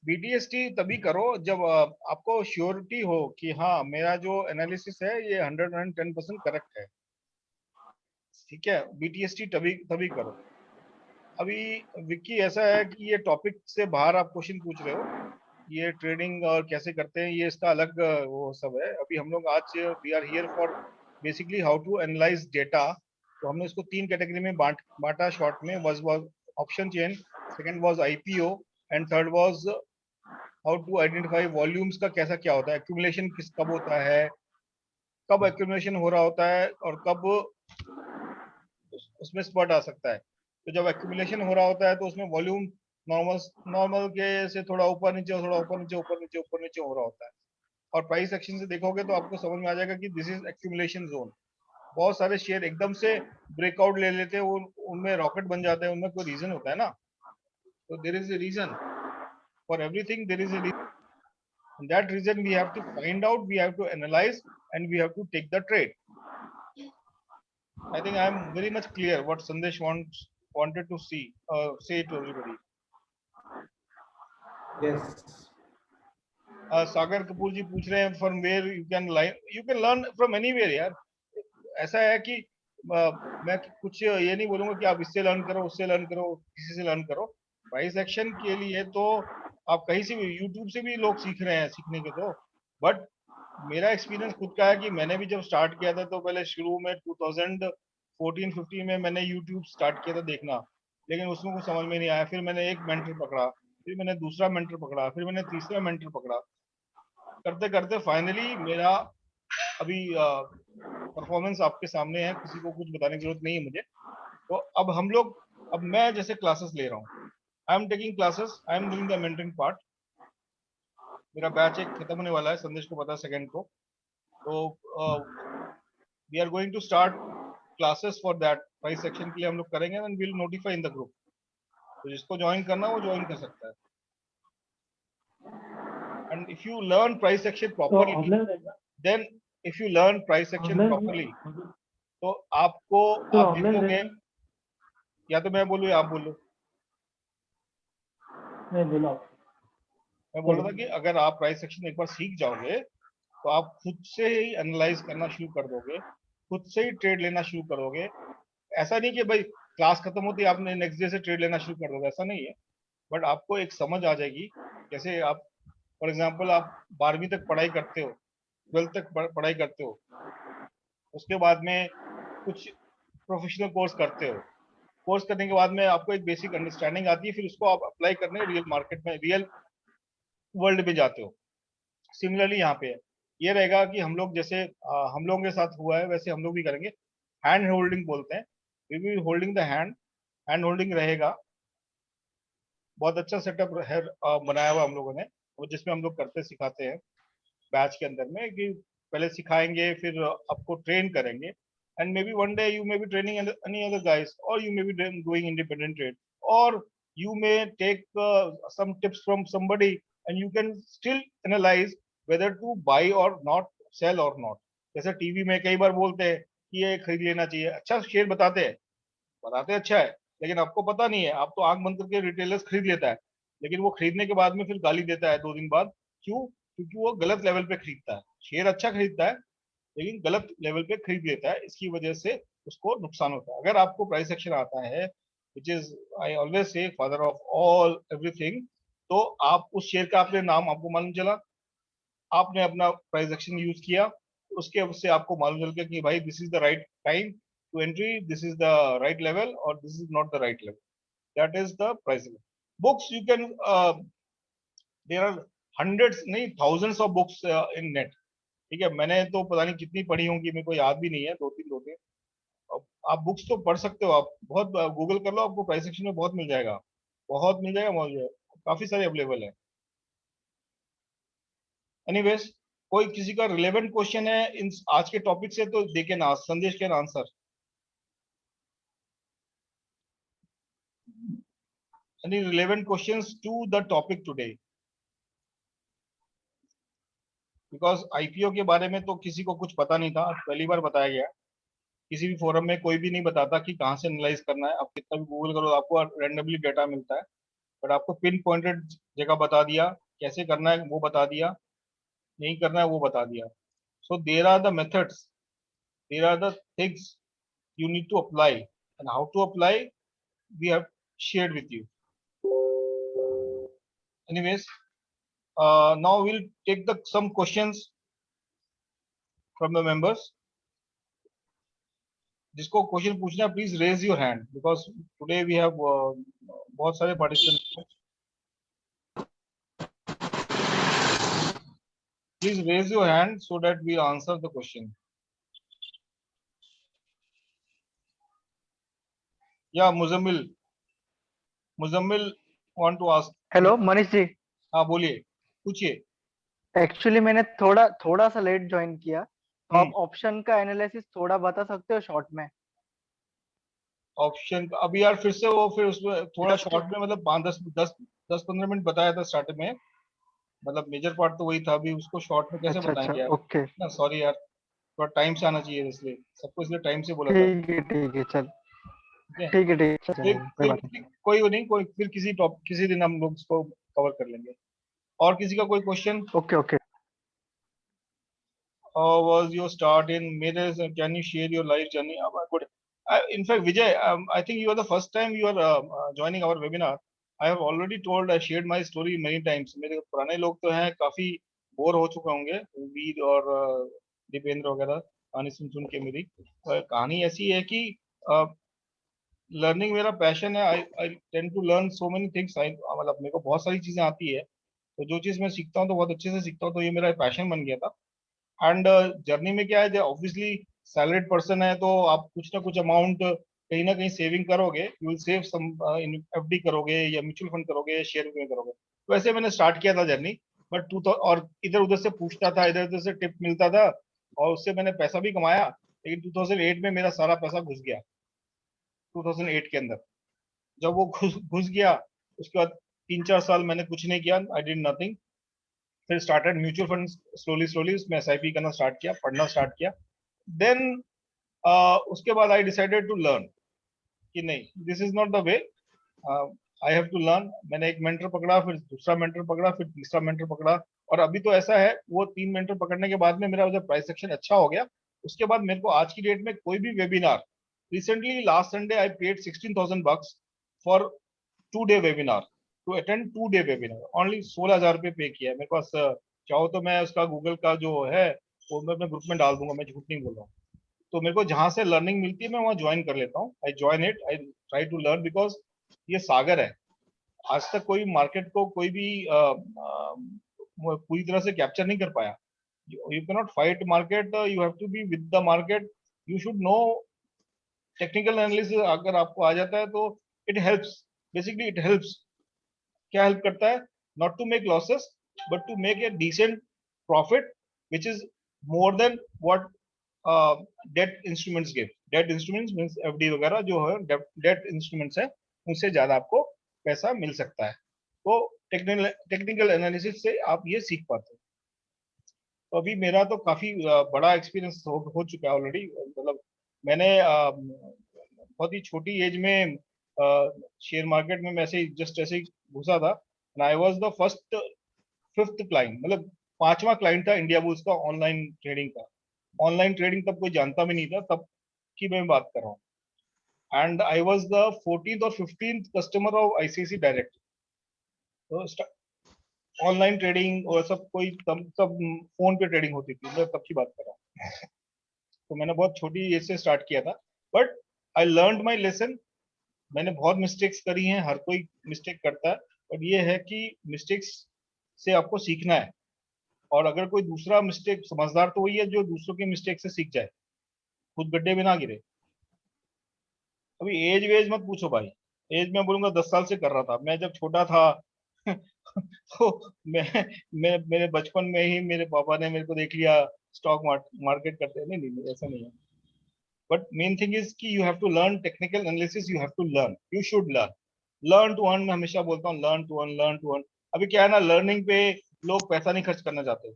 BTST तभी करो जब आपको श्योरिटी हो कि हाँ मेरा जो एनालिसिस है ये 110% करेक्ट है. ठीक है, बीटीएसटी तभी करो. अभी विक्की ऐसा है कि ये टॉपिक से बाहर आप क्वेश्चन पूछ रहे हो. ये ट्रेडिंग और कैसे करते हैं ये इसका अलग वो सब है. अभी हम लोग आज we are here for basically how to analyze data. तो हमने इसको 3 कैटेगरी में बांटा शॉर्ट में. Was option chain, second was IPO and third was how to identify volumes का कैसा क्या होता है, एक्यूमुलेशन कब होता है, कब एक्यूमुलेशन हो रहा होता है और कब उसमें स्पॉट आ सकता है. तो जब एक्यूमुलेशन हो रहा होता है तो उसमें वॉल्यूम नॉर्मल के से थोड़ा ऊपर नीचे हो रहा होता है. और प्राइस एक्शन से देखोगे तो आपको समझ में आ जाएगा कि दिस इज एक्यूमुलेशन जोन. बहुत सारे शेयर एकदम से ब्रेकआउट ले लेते हैं, वो उनमें रॉकेट बन जाते हैं. उनमें कोई रीजन होता है ना. तो there is a reason for everything. There is a reason. And that reason we have to find out, we have to analyze, and we have to take the trade. I think I am very much clear what Sandesh wanted to say to everybody. Yes. सागर कपूर जी पूछ रहे हैं from where you can learn from anywhere यार. ऐसा है कि मैं कुछ ये नहीं बोलूंगा कि आप इससे लर्न करो, उससे लर्न करो, किसी से लर्न करो. प्राइस एक्शन के लिए तो आप कहीं से भी यूट्यूब से भी लोग सीख रहे हैं सीखने के तो, बट मेरा एक्सपीरियंस खुद का है कि मैंने भी जब स्टार्ट किया था तो पहले शुरू में 2014-15 में मैंने यूट्यूब स्टार्ट किया था देखना, लेकिन उसमें कुछ समझ में नहीं आया। फिर मैंने एक मेंटर पकड़ा, फिर मैंने दूसरा मेंटर पकड़ा, फिर मैंने तीसरा मेंटर पकड़ा, करते करते फाइनली मेरा अभी परफॉर्मेंस आपके सामने है, किसी को कुछ बताने की जरूरत नहीं है मुझे। तो अब मैं जैसे क्लासेस ले रहा हूँ, I am taking classes, I am doing the mentoring part. मेरा बैच एक खत्म होने वाला है, संदेश को पता है, सेकंड को। तो we are going to start classes for that. Price section के लिए हम लोग करेंगे and will notify in the group. तो जिसको ज्वाइन करना वो ज्वाइन कर सकता है। And if you learn price section तो प्रॉपरली, ऑनलाइन रहेगा, then if you learn price section online properly, तो आपको तो आप ऑनलाइन देखोगे, रहेगा। या तो मैं बोलूँ या आप बोलो। नहीं बोला, मैं बोल रहा था कि अगर आप प्राइस सेक्शन एक बार सीख जाओगे तो आप खुद से ही एनालाइज करना शुरू कर दोगे, खुद से ही ट्रेड लेना शुरू करोगे। ऐसा नहीं कि भाई क्लास खत्म होती है आपने नेक्स्ट डे से ट्रेड लेना शुरू कर दोगे, ऐसा नहीं है। बट आपको एक समझ आ जाएगी। जैसे आप फॉर एग्जांपल आप 12वीं तक पढ़ाई करते हो, 12th तक पढ़ाई करते हो, उसके बाद में कुछ प्रोफेशनल कोर्स करते हो, कोर्स करने के बाद में आपको एक बेसिक अंडरस्टैंडिंग आती है, फिर उसको आप अप्लाई करने रियल मार्केट में, रियल वर्ल्ड में जाते हो। सिमिलरली यहाँ पे है, ये रहेगा कि हम लोग जैसे हम लोगों के साथ हुआ है वैसे हम लोग भी करेंगे। हैंड होल्डिंग बोलते हैं, we will holding the hand holding रहेगा। बहुत अच्छा सेटअप है बनाया हुआ हम लोगों ने, वो जिसमें हम लोग करते सिखाते हैं बैच के अंदर में, कि पहले सिखाएंगे फिर आपको ट्रेन करेंगे, and may be one day you may be training any other guys, और you may be doing independent trade, और you may take some tips from somebody and you can still analyze whether to buy or not, sell or not। जैसे TV में कई बार बोलते हैं कि ये खरीद लेना चाहिए, अच्छा शेयर बताते अच्छा है, लेकिन आपको पता नहीं है, आप तो आंख बंद करके रिटेलर्स खरीद लेता है, लेकिन वो खरीदने के बाद में फिर गाली देता है 2 दिन बाद। क्यों? क्योंकि वो गलत लेवल पे खरीदता है। शेयर अच्छा खरीदता है लेकिन गलत लेवल पे खरीद लेता है, इसकी वजह से उसको नुकसान होता है। अगर आपको प्राइस एक्शन आता है, which is I always say father of all everything, तो आप उस शेयर का आपने नाम आपको मालूम चला, आपने अपना प्राइस एक्शन यूज किया, उसके उससे आपको मालूम चल गया कि भाई this is the right time to entry, this is the right level और this is not the right level, that is the price. Books you can, there are hundreds नहीं thousands of books in net. ठीक है, मैंने तो पता नहीं कितनी पढ़ी होंगी, मेरे को याद भी नहीं है, दो तीन। आप बुक्स तो पढ़ सकते हो, आप बहुत गूगल कर लो, आपको प्राइस सेक्शन में बहुत मिल जाएगा, बहुत मिल जाएगा, काफी सारे अवेलेबल है। एनीवेज, कोई किसी का रिलेवेंट क्वेश्चन है इन आज के टॉपिक से तो they can ask, Sandesh can answer. Any relevant questions to the topic today? Because IPO के बारे में तो किसी को कुछ पता नहीं था, आज पहली बार बताया गया। किसी भी फोरम में कोई भी नहीं बताता कि कहाँ से एनालाइज करना है, आप कितना भी गूगल करो आपको रैंडमली डेटा मिलता है, बट आपको पिन पॉइंटेड जगह बता दिया, कैसे करना है वो बता दिया, नहीं करना है वो बता दिया। So there are the methods, there are the things you need to apply, and how to apply we have shared with you. Anyways, now we'll take some questions from the members. जिसको question पूछना है please raise your hand, because today we have बहुत सारे participants. Please raise your hand so that we answer the question. या Muzammil want to ask? Hello Manish ji. हाँ बोलिए, पूछिए। Actually मैंने थोड़ा सा लेट ज्वाइन किया, तो आप ऑप्शन का एनालिसिस थोड़ा बता सकते हो शॉर्ट में? ऑप्शन अभी यार फिर से वो, फिर उसमें थोड़ा शॉर्ट में, मतलब 5-10-15 मिनट बताया था स्टार्टिंग में, मतलब मेजर पार्ट तो वही था, अभी उसको शॉर्ट में कैसे बताएंगे यार? ओके, ना सॉरी यार, थोड़ा टाइम से आना चाहिए, इसलिए सबको इसलिए टाइम से बोला था। ठीक है चल, ठीक है, ठीक है, फिर किसी दिन हम लोग इसको कवर कर लेंगे। और किसी का कोई question? Okay. How was your start in Medes? Can you share your life journey? Good. In fact, Vijay, I think you are the first time you are joining our webinar. I have already told, I shared my story many times. मेरे पुराने लोग तो हैं, काफी bore हो चुके होंगे, वीर और दीपेंद्र वगैरह, कहानी सुन सुन के मेरी। कहानी ऐसी है कि लर्निंग मेरा पैशन है। I tend to learn so many things. मतलब मेरे को बहुत सारी चीजें आती है, तो जो चीज मैं सीखता हूँ तो बहुत अच्छे से सीखता हूँ, तो ये मेरा पैशन बन गया था। एंड जर्नी में क्या है, ऑब्वियसली सैलरीड पर्सन है तो आप कुछ ना कुछ अमाउंट कहीं ना कहीं सेविंग करोगे, you will save some, FD करोगे या म्यूचुअल फंड करोगे या शेयर में करोगे। वैसे मैंने स्टार्ट किया था जर्नी, बट टू और इधर उधर से पूछता था, इधर उधर से टिप मिलता था, और उससे मैंने पैसा भी कमाया। लेकिन 2008 में मेरा सारा पैसा घुस गया, 2008 के अंदर जब वो घुस घुस गया, उसके बाद 3-4 साल मैंने कुछ नहीं किया, आई डिड नथिंग। फिर started mutual fund, slowly slowly उसमें एसआईपी करना स्टार्ट किया, पढ़ना स्टार्ट किया। देन उसके बाद आई डिसाइडेड टू लर्न कि नहीं, this is not the way, I have to learn. मैंने एक मेंटर पकड़ा, फिर दूसरा मेंटर पकड़ा, फिर तीसरा मेंटर पकड़ा, और अभी तो ऐसा है, वो 3 मेंटर पकड़ने के बाद में मेरा जब प्राइस सेक्शन अच्छा हो गया, उसके बाद मेरे को आज की डेट में कोई भी webinar, recently last Sunday I paid $16,000 for 2-day webinar, to attend 2-day webinar, only 16,000 रुपये पे किया है मेरे पास। चाहो तो मैं उसका गूगल का जो है वो मैं अपने ग्रुप में डाल दूंगा, मैं झूठ नहीं बोल रहा हूँ। तो मेरे को जहां से लर्निंग मिलती है मैं वहां ज्वाइन कर लेता हूँ, I join it, I try to learn, because ये सागर है। आज तक कोई मार्केट को कोई भी पूरी तरह से कैप्चर नहीं कर पाया। You can not fight market, you have to be with the market, you should know. Technical analysis अगर आपको आ जाता है तो it helps, basically it helps. क्या हेल्प करता है? Not to make losses, but to make a decent profit which is more than what debt instruments give. Debt instruments means FD वगैरह जो है, डेट इंस्ट्रूमेंट्स है, उनसे ज्यादा आपको पैसा मिल सकता है। तो टेक्निकल एनालिसिस से आप ये सीख पाते हैं। तो अभी मेरा तो काफी बड़ा एक्सपीरियंस हो चुका है ऑलरेडी। मतलब मैंने बहुत ही छोटी एज में शेयर मार्केट में मैं जस्ट ऐसे ही घुसा था, and I was the first 5th client, मतलब 5वां क्लाइंट था इंडिया बुल्स का ऑनलाइन ट्रेडिंग का। ऑनलाइन ट्रेडिंग तब कोई जानता भी नहीं था, तब की मैं बात कर रहा हूँ। And I was the 14th और 15th customer of ICICI direct. तो ऑनलाइन ट्रेडिंग और सब कोई तब फोन पे ट्रेडिंग होती थी, मैं तब की बात कर रहा हूँ। तो मैंने बहुत छोटी एज से स्टार्ट किया था, but I learned my lesson. मैंने बहुत मिस्टेक्स करी हैं, हर कोई मिस्टेक करता है, बट ये है कि मिस्टेक्स से आपको सीखना है। और अगर कोई दूसरा मिस्टेक, समझदार तो वही है जो दूसरों की मिस्टेक से सीख जाए, खुद गड्ढे में ना गिरे। अभी एज वेज मत पूछो भाई, एज मैं बोलूंगा 10 साल से कर रहा था मैं, जब छोटा था। तो मैं मेरे बचपन में ही मेरे पापा ने मेरे को देख लिया स्टॉक मार्केट करते हैं। नहीं नहीं, ऐसा नहीं है। बट मेन थिंग इज कि you have to learn technical analysis, you have to learn, you should learn to earn. मैं हमेशा बोलता हूँ learn to earn, learn to earn. अभी क्या है ना, लर्निंग पे लोग पैसा नहीं खर्च करना चाहते।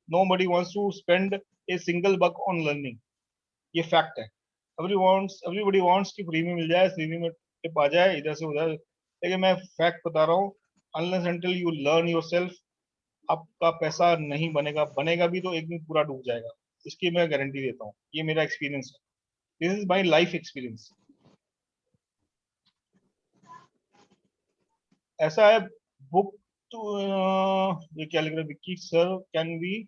Nobody wants to spend a single buck on learning, ये फैक्ट है। एवरीबडी वांट्स कि फ्री में मिल जाए, फ्री में टिप आ जाए इधर से उधर। लेकिन मैं फैक्ट बता रहा हूँ, unless until you learn yourself, आपका पैसा नहीं बनेगा। बनेगा भी तो एक दिन पूरा डूब जाएगा, इसकी मैं गारंटी देता हूँ। ये मेरा एक्सपीरियंस है, this is my life experience. ऐसा है बुक तो ये क्या लिख रहा है Vicky sir, can we?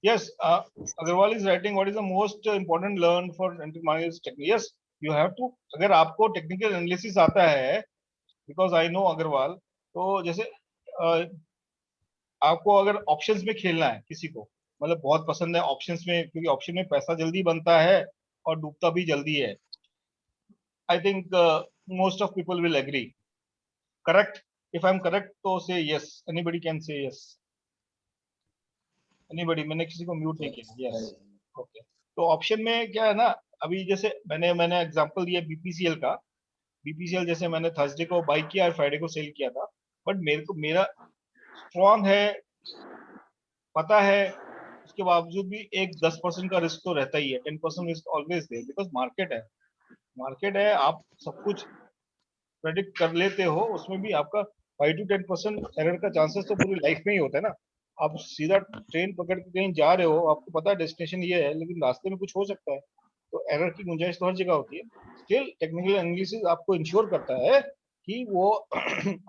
Yes, Agarwal is writing what is the most important learn for market technique. Yes, you have to, अगर आपको टेक्निकल एनालिसिस आता है, बिकॉज आई नो अग्रवाल, तो जैसे आपको अगर ऑप्शंस में खेलना है, किसी को मतलब बहुत पसंद है ऑप्शंस में, क्योंकि ऑप्शन में पैसा जल्दी बनता है और डूबता भी जल्दी है। I think most of people will agree, correct? If I am correct तो say yes, anybody can say yes, anybody. मैंने किसी को म्यूट नहीं किया, यस, ओके। तो ऑप्शन में क्या है ना, अभी जैसे मैंने एग्जांपल दिया बीपीसीएल का। बीपीसीएल जैसे मैंने थर्सडे को बाई किया और फ्राइडे को सेल किया था, बट मेरा स्ट्रॉन्ग है, पता है, उसके बावजूद भी एक 10% का रिस्क तो रहता ही है। 10% risk always there, because market है, आप सब कुछ प्रेडिक्ट कर लेते हो, उसमें भी आपका 5 to 10% एरर का चांसेस तो पूरी लाइफ में ही होता है ना। आप सीधा ट्रेन पकड़ के कहीं जा रहे हो, आपको पता है डेस्टिनेशन ये है, लेकिन रास्ते में कुछ हो सकता है, तो एरर की गुंजाइश तो हर जगह होती है। स्टिल टेक्निकल एनालिसिस आपको इंश्योर करता है कि वो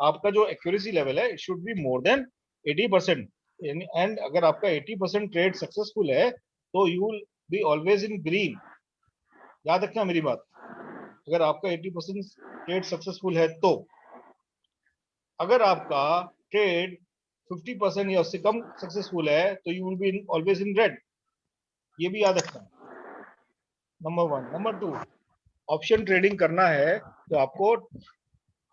आपका जो एक्यूरेसी लेवल है it should be more than 80%। And अगर आपका 80% ट्रेड सक्सेसफुल है तो you will be always in green. याद रखना मेरी बात, अगर आपका 80% ट्रेड सक्सेसफुल है तो। अगर आपका ट्रेड 50% या उससे कम सक्सेसफुल है तो you will be always in red. ये भी याद रखना, नंबर 1। नंबर 2, ऑप्शन ट्रेडिंग करना है तो आपको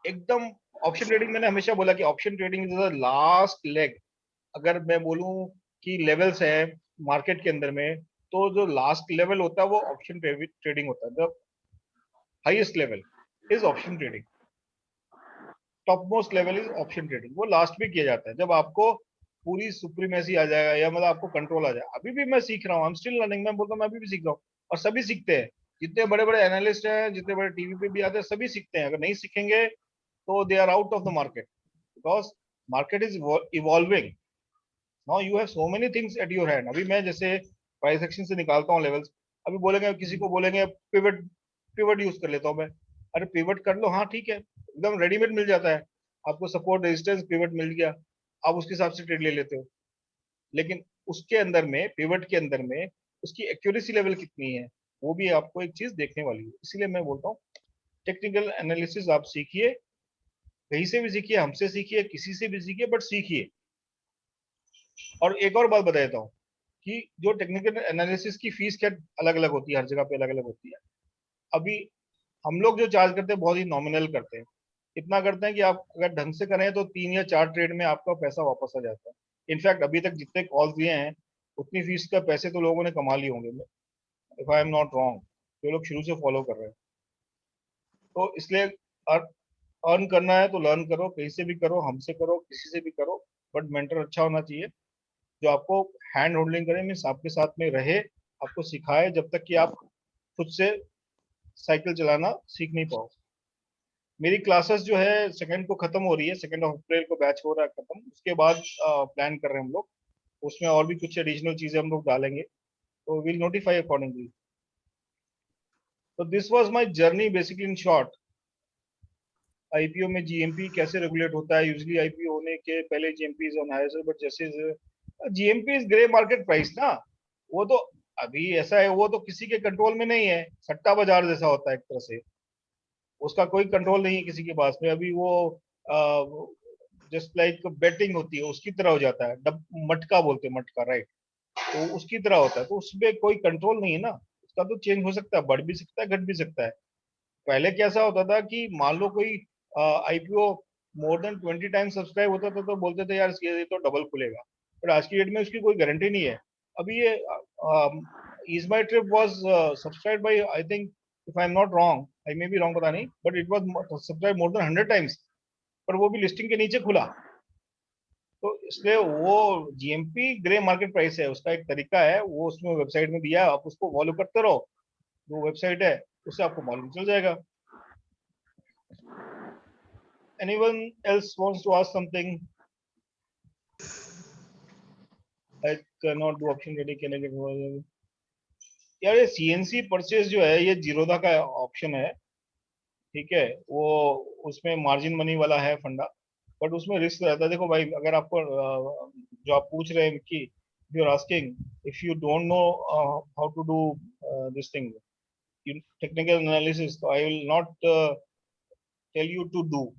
एकदम, ऑप्शन ट्रेडिंग मैंने हमेशा बोला कि option trading is the last leg. अगर मैं बोलूं कि लेवल्स है मार्केट के अंदर में, तो जो लास्ट लेवल होता है वो ऑप्शन ट्रेडिंग होता है। The highest level is option trading, top most level is option trading. वो लास्ट में किया जाता है जब आपको पूरी सुप्रीमेसी आ जाएगा या मतलब आपको कंट्रोल आ जाएगा। अभी भी मैं सीख रहा हूँ, आई एम स्टिल लर्निंग। मैं बोलता हूँ मैं अभी भी सीख रहा हूँ और सभी सीखते हैं। जितने बड़े बड़े एनालिस्ट हैं, जितने बड़े टीवी पे भी आते हैं, सभी सीखते हैं। अगर नहीं सीखेंगे तो they are out of the market, because market is evolving. Now you have so many things at your hand. अभी मैं जैसे प्राइस एक्शन से निकालता हूँ लेवल्स, अभी बोलेंगे, किसी को बोलेंगे पिवट, पिवट यूज कर लेता हूँ मैं। अरे पिवट कर लो, हाँ ठीक है, एकदम रेडीमेड मिल जाता है आपको, सपोर्ट रेजिस्टेंस पिवट मिल गया, आप उसके हिसाब से ट्रेड ले लेते हो। लेकिन उसके अंदर में, पिवट के अंदर में उसकी एक्यूरेसी लेवल कितनी है, वो भी आपको एक चीज देखने वाली है। इसीलिए मैं बोलता हूँ टेक्निकल एनालिसिस आप सीखिए, कहीं से भी सीखिए, हमसे सीखिए, किसी से भी सीखिए, बट सीखिए। और एक और बात बता देता हूँ कि जो टेक्निकल एनालिसिस की फीस क्या अलग अलग होती है, हर जगह पे अलग अलग होती है। अभी हम लोग जो चार्ज करते हैं बहुत ही नॉमिनल करते हैं। इतना करते हैं कि आप अगर ढंग से करें तो 3 या 4 ट्रेड में आपका पैसा वापस आ जाता है। इनफैक्ट अभी तक जितने कॉल्स दिए हैं उतनी फीस का पैसे तो लोगों ने कमा लिए होंगे, if I am not wrong. जो लोग शुरू से फॉलो कर रहे हैं, तो इसलिए अर्न करना है तो लर्न करो, कहीं से भी करो, हमसे करो, किसी से भी करो, बट मेंटर अच्छा होना चाहिए जो आपको हैंड होल्डिंग करे, मीन्स आपके साथ में रहे, आपको सिखाए, जब तक कि आप खुद से साइकिल चलाना सीख नहीं पाओ। मेरी क्लासेस जो है सेकंड को खत्म हो रही है, 2 अप्रैल को बैच हो रहा है खत्म। उसके बाद प्लान कर रहे हैं हम लोग, उसमें और भी कुछ एडिशनल चीजें हम लोग डालेंगे, तो विल नोटिफाई अकॉर्डिंगली। तो this was my journey basically in short. IPO में जीएमपी कैसे रेगुलेट होता है। यूजुअली आईपीओ होने के पहले GMP is on higher, but जैसे GMP is grey market price ना, वो तो अभी ऐसा है, वो तो किसी के कंट्रोल में नहीं है, सट्टा बाजार जैसा होता है एक तरह से, उसका कोई कंट्रोल नहीं है किसी के पास में। अभी वो जस्ट लाइक बेटिंग होती है उसकी तरह हो जाता है, मटका बोलते हैं, मटका, राइट। तो उसकी तरह होता है, तो उसमें कोई कंट्रोल नहीं है ना, उसका तो चेंज हो सकता है, बढ़ भी सकता है, घट भी सकता है। पहले कैसा होता था कि मान लो कोई IPO more than 20 times subscribe होता था तो बोलते थे यार ये तो डबल खुलेगा, बट आज की डेट में उसकी कोई गारंटी नहीं है। अभी ये is my trip was subscribe by, I think, if I am not wrong, I may be wrong, पता नहीं, but it was subscribe more than 100 times, पर वो भी लिस्टिंग के नीचे खुला। तो इसलिए वो जीएमपी ग्रे मार्केट प्राइस है, उसका एक तरीका है, वो उसमें वेबसाइट में दिया है, आप उसको फॉलो करते रहो, जो वेबसाइट है उससे आपको मालूम चल जाएगा। Anyone else wants to ask something? I cannot do option trading, can I get more? यार ये सीएनसी परचेज जो है ये जीरोधा का ऑप्शन है, ठीक है, वो उसमें मार्जिन मनी वाला है फंडा, बट उसमें रिस्क रहता है। देखो भाई, अगर आपको जो आप पूछ रहे हैं कि you are asking if you don't know how to do this thing, technical analysis, तो I will not tell you to do.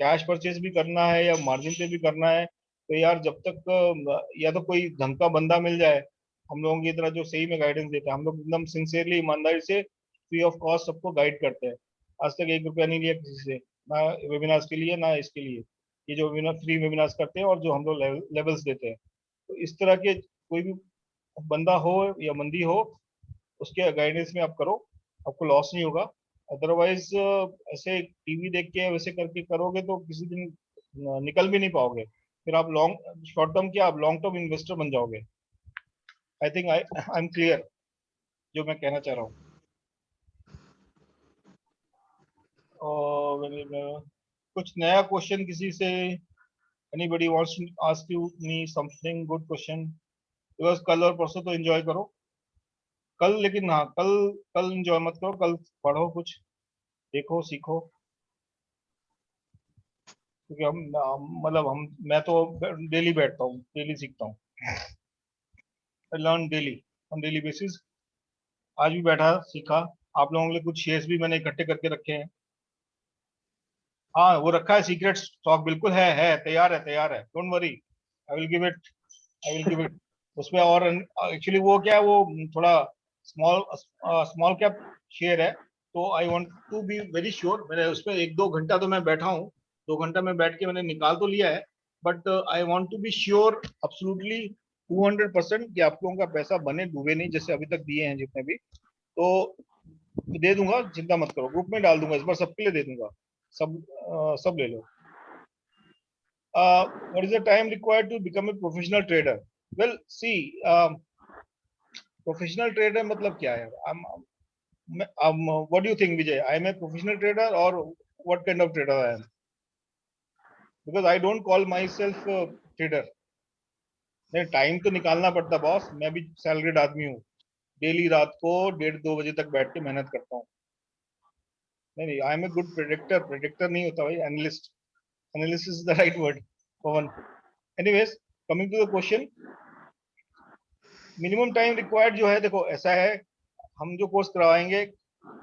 Cash purchase भी करना है या मार्जिन पे भी करना है, तो यार जब तक या तो कोई ढंग का बंदा मिल जाए हम लोगों की तरह जो सही में गाइडेंस देता है, हम लोग एकदम सिंसियरली ईमानदारी से फ्री ऑफ कॉस्ट सबको गाइड करते हैं। आज तक 1 रुपया नहीं लिया किसी से, ना वेबिनार्स के लिए ना इसके लिए। ये जो वेबिनार फ्री वेबिनार्स करते हैं और जो हम लोग लेवल्स देते हैं, तो इस तरह के कोई भी बंदा हो या मंदी हो, उसके गाइडेंस में आप करो, आपको लॉस नहीं होगा। अदरवाइज ऐसे टीवी देख के वैसे करके करोगे तो किसी दिन निकल भी नहीं पाओगे, फिर आप लॉन्ग शॉर्ट टर्म क्या, आप लॉन्ग टर्म इन्वेस्टर बन जाओगे। आई थिंक आई एम क्लियर जो मैं कहना चाह रहा हूँ। और कुछ नया क्वेश्चन किसी से, anybody wants to ask you me something good question, because कल और परसों तो एंजॉय करो, कल, लेकिन हाँ कल कल एंजॉय मत करो, कल पढ़ो कुछ, देखो सीखो, क्योंकि मतलब मैं तो डेली बैठता हूँ, डेली सीखता हूँ, learn daily on daily basis. आज भी बैठा सीखा, आप लोगों के लिए कुछ शेयर्स भी मैंने इकट्ठे करके रखे हैं। हाँ वो रखा है सीक्रेट स्टॉक, बिल्कुल है, तैयार है, don't worry, I will give it. उसमें और एक्चुअली वो क्या है, वो थोड़ा स्मॉल कैप शेयर है, तो I want to be very sure. मैंने उसमें 1-2 घंटा तो मैं बैठा हूँ, 2 घंटा में बैठ के मैंने निकाल तो लिया है, but I want to be sure absolutely 200% कि आप लोगों का पैसा बने डूबे नहीं, जैसे अभी तक दिए हैं जितने भी, तो दे दूंगा, चिंता मत करो, ग्रुप में डाल दूंगा, इस बार सबके लिए दे दूंगा, सब ले लो। What is the time required to become a professional trader? Well, see, professional trader मतलब क्या है? What do you think, Vijay? I am a professional trader, or what kind of trader I am? Because I don't call myself a trader. नहीं, time तो निकालना पड़ता boss, मैं भी salaried आदमी हूँ, डेली रात को 1:30-2 बजे तक बैठ के मेहनत करता हूँ। नहीं, I am a good predictor नहीं होता भाई, analyst is the right word, Pawan. Anyways, coming to the question, minimum time required जो है, देखो ऐसा है, हम जो कोर्स करवाएंगे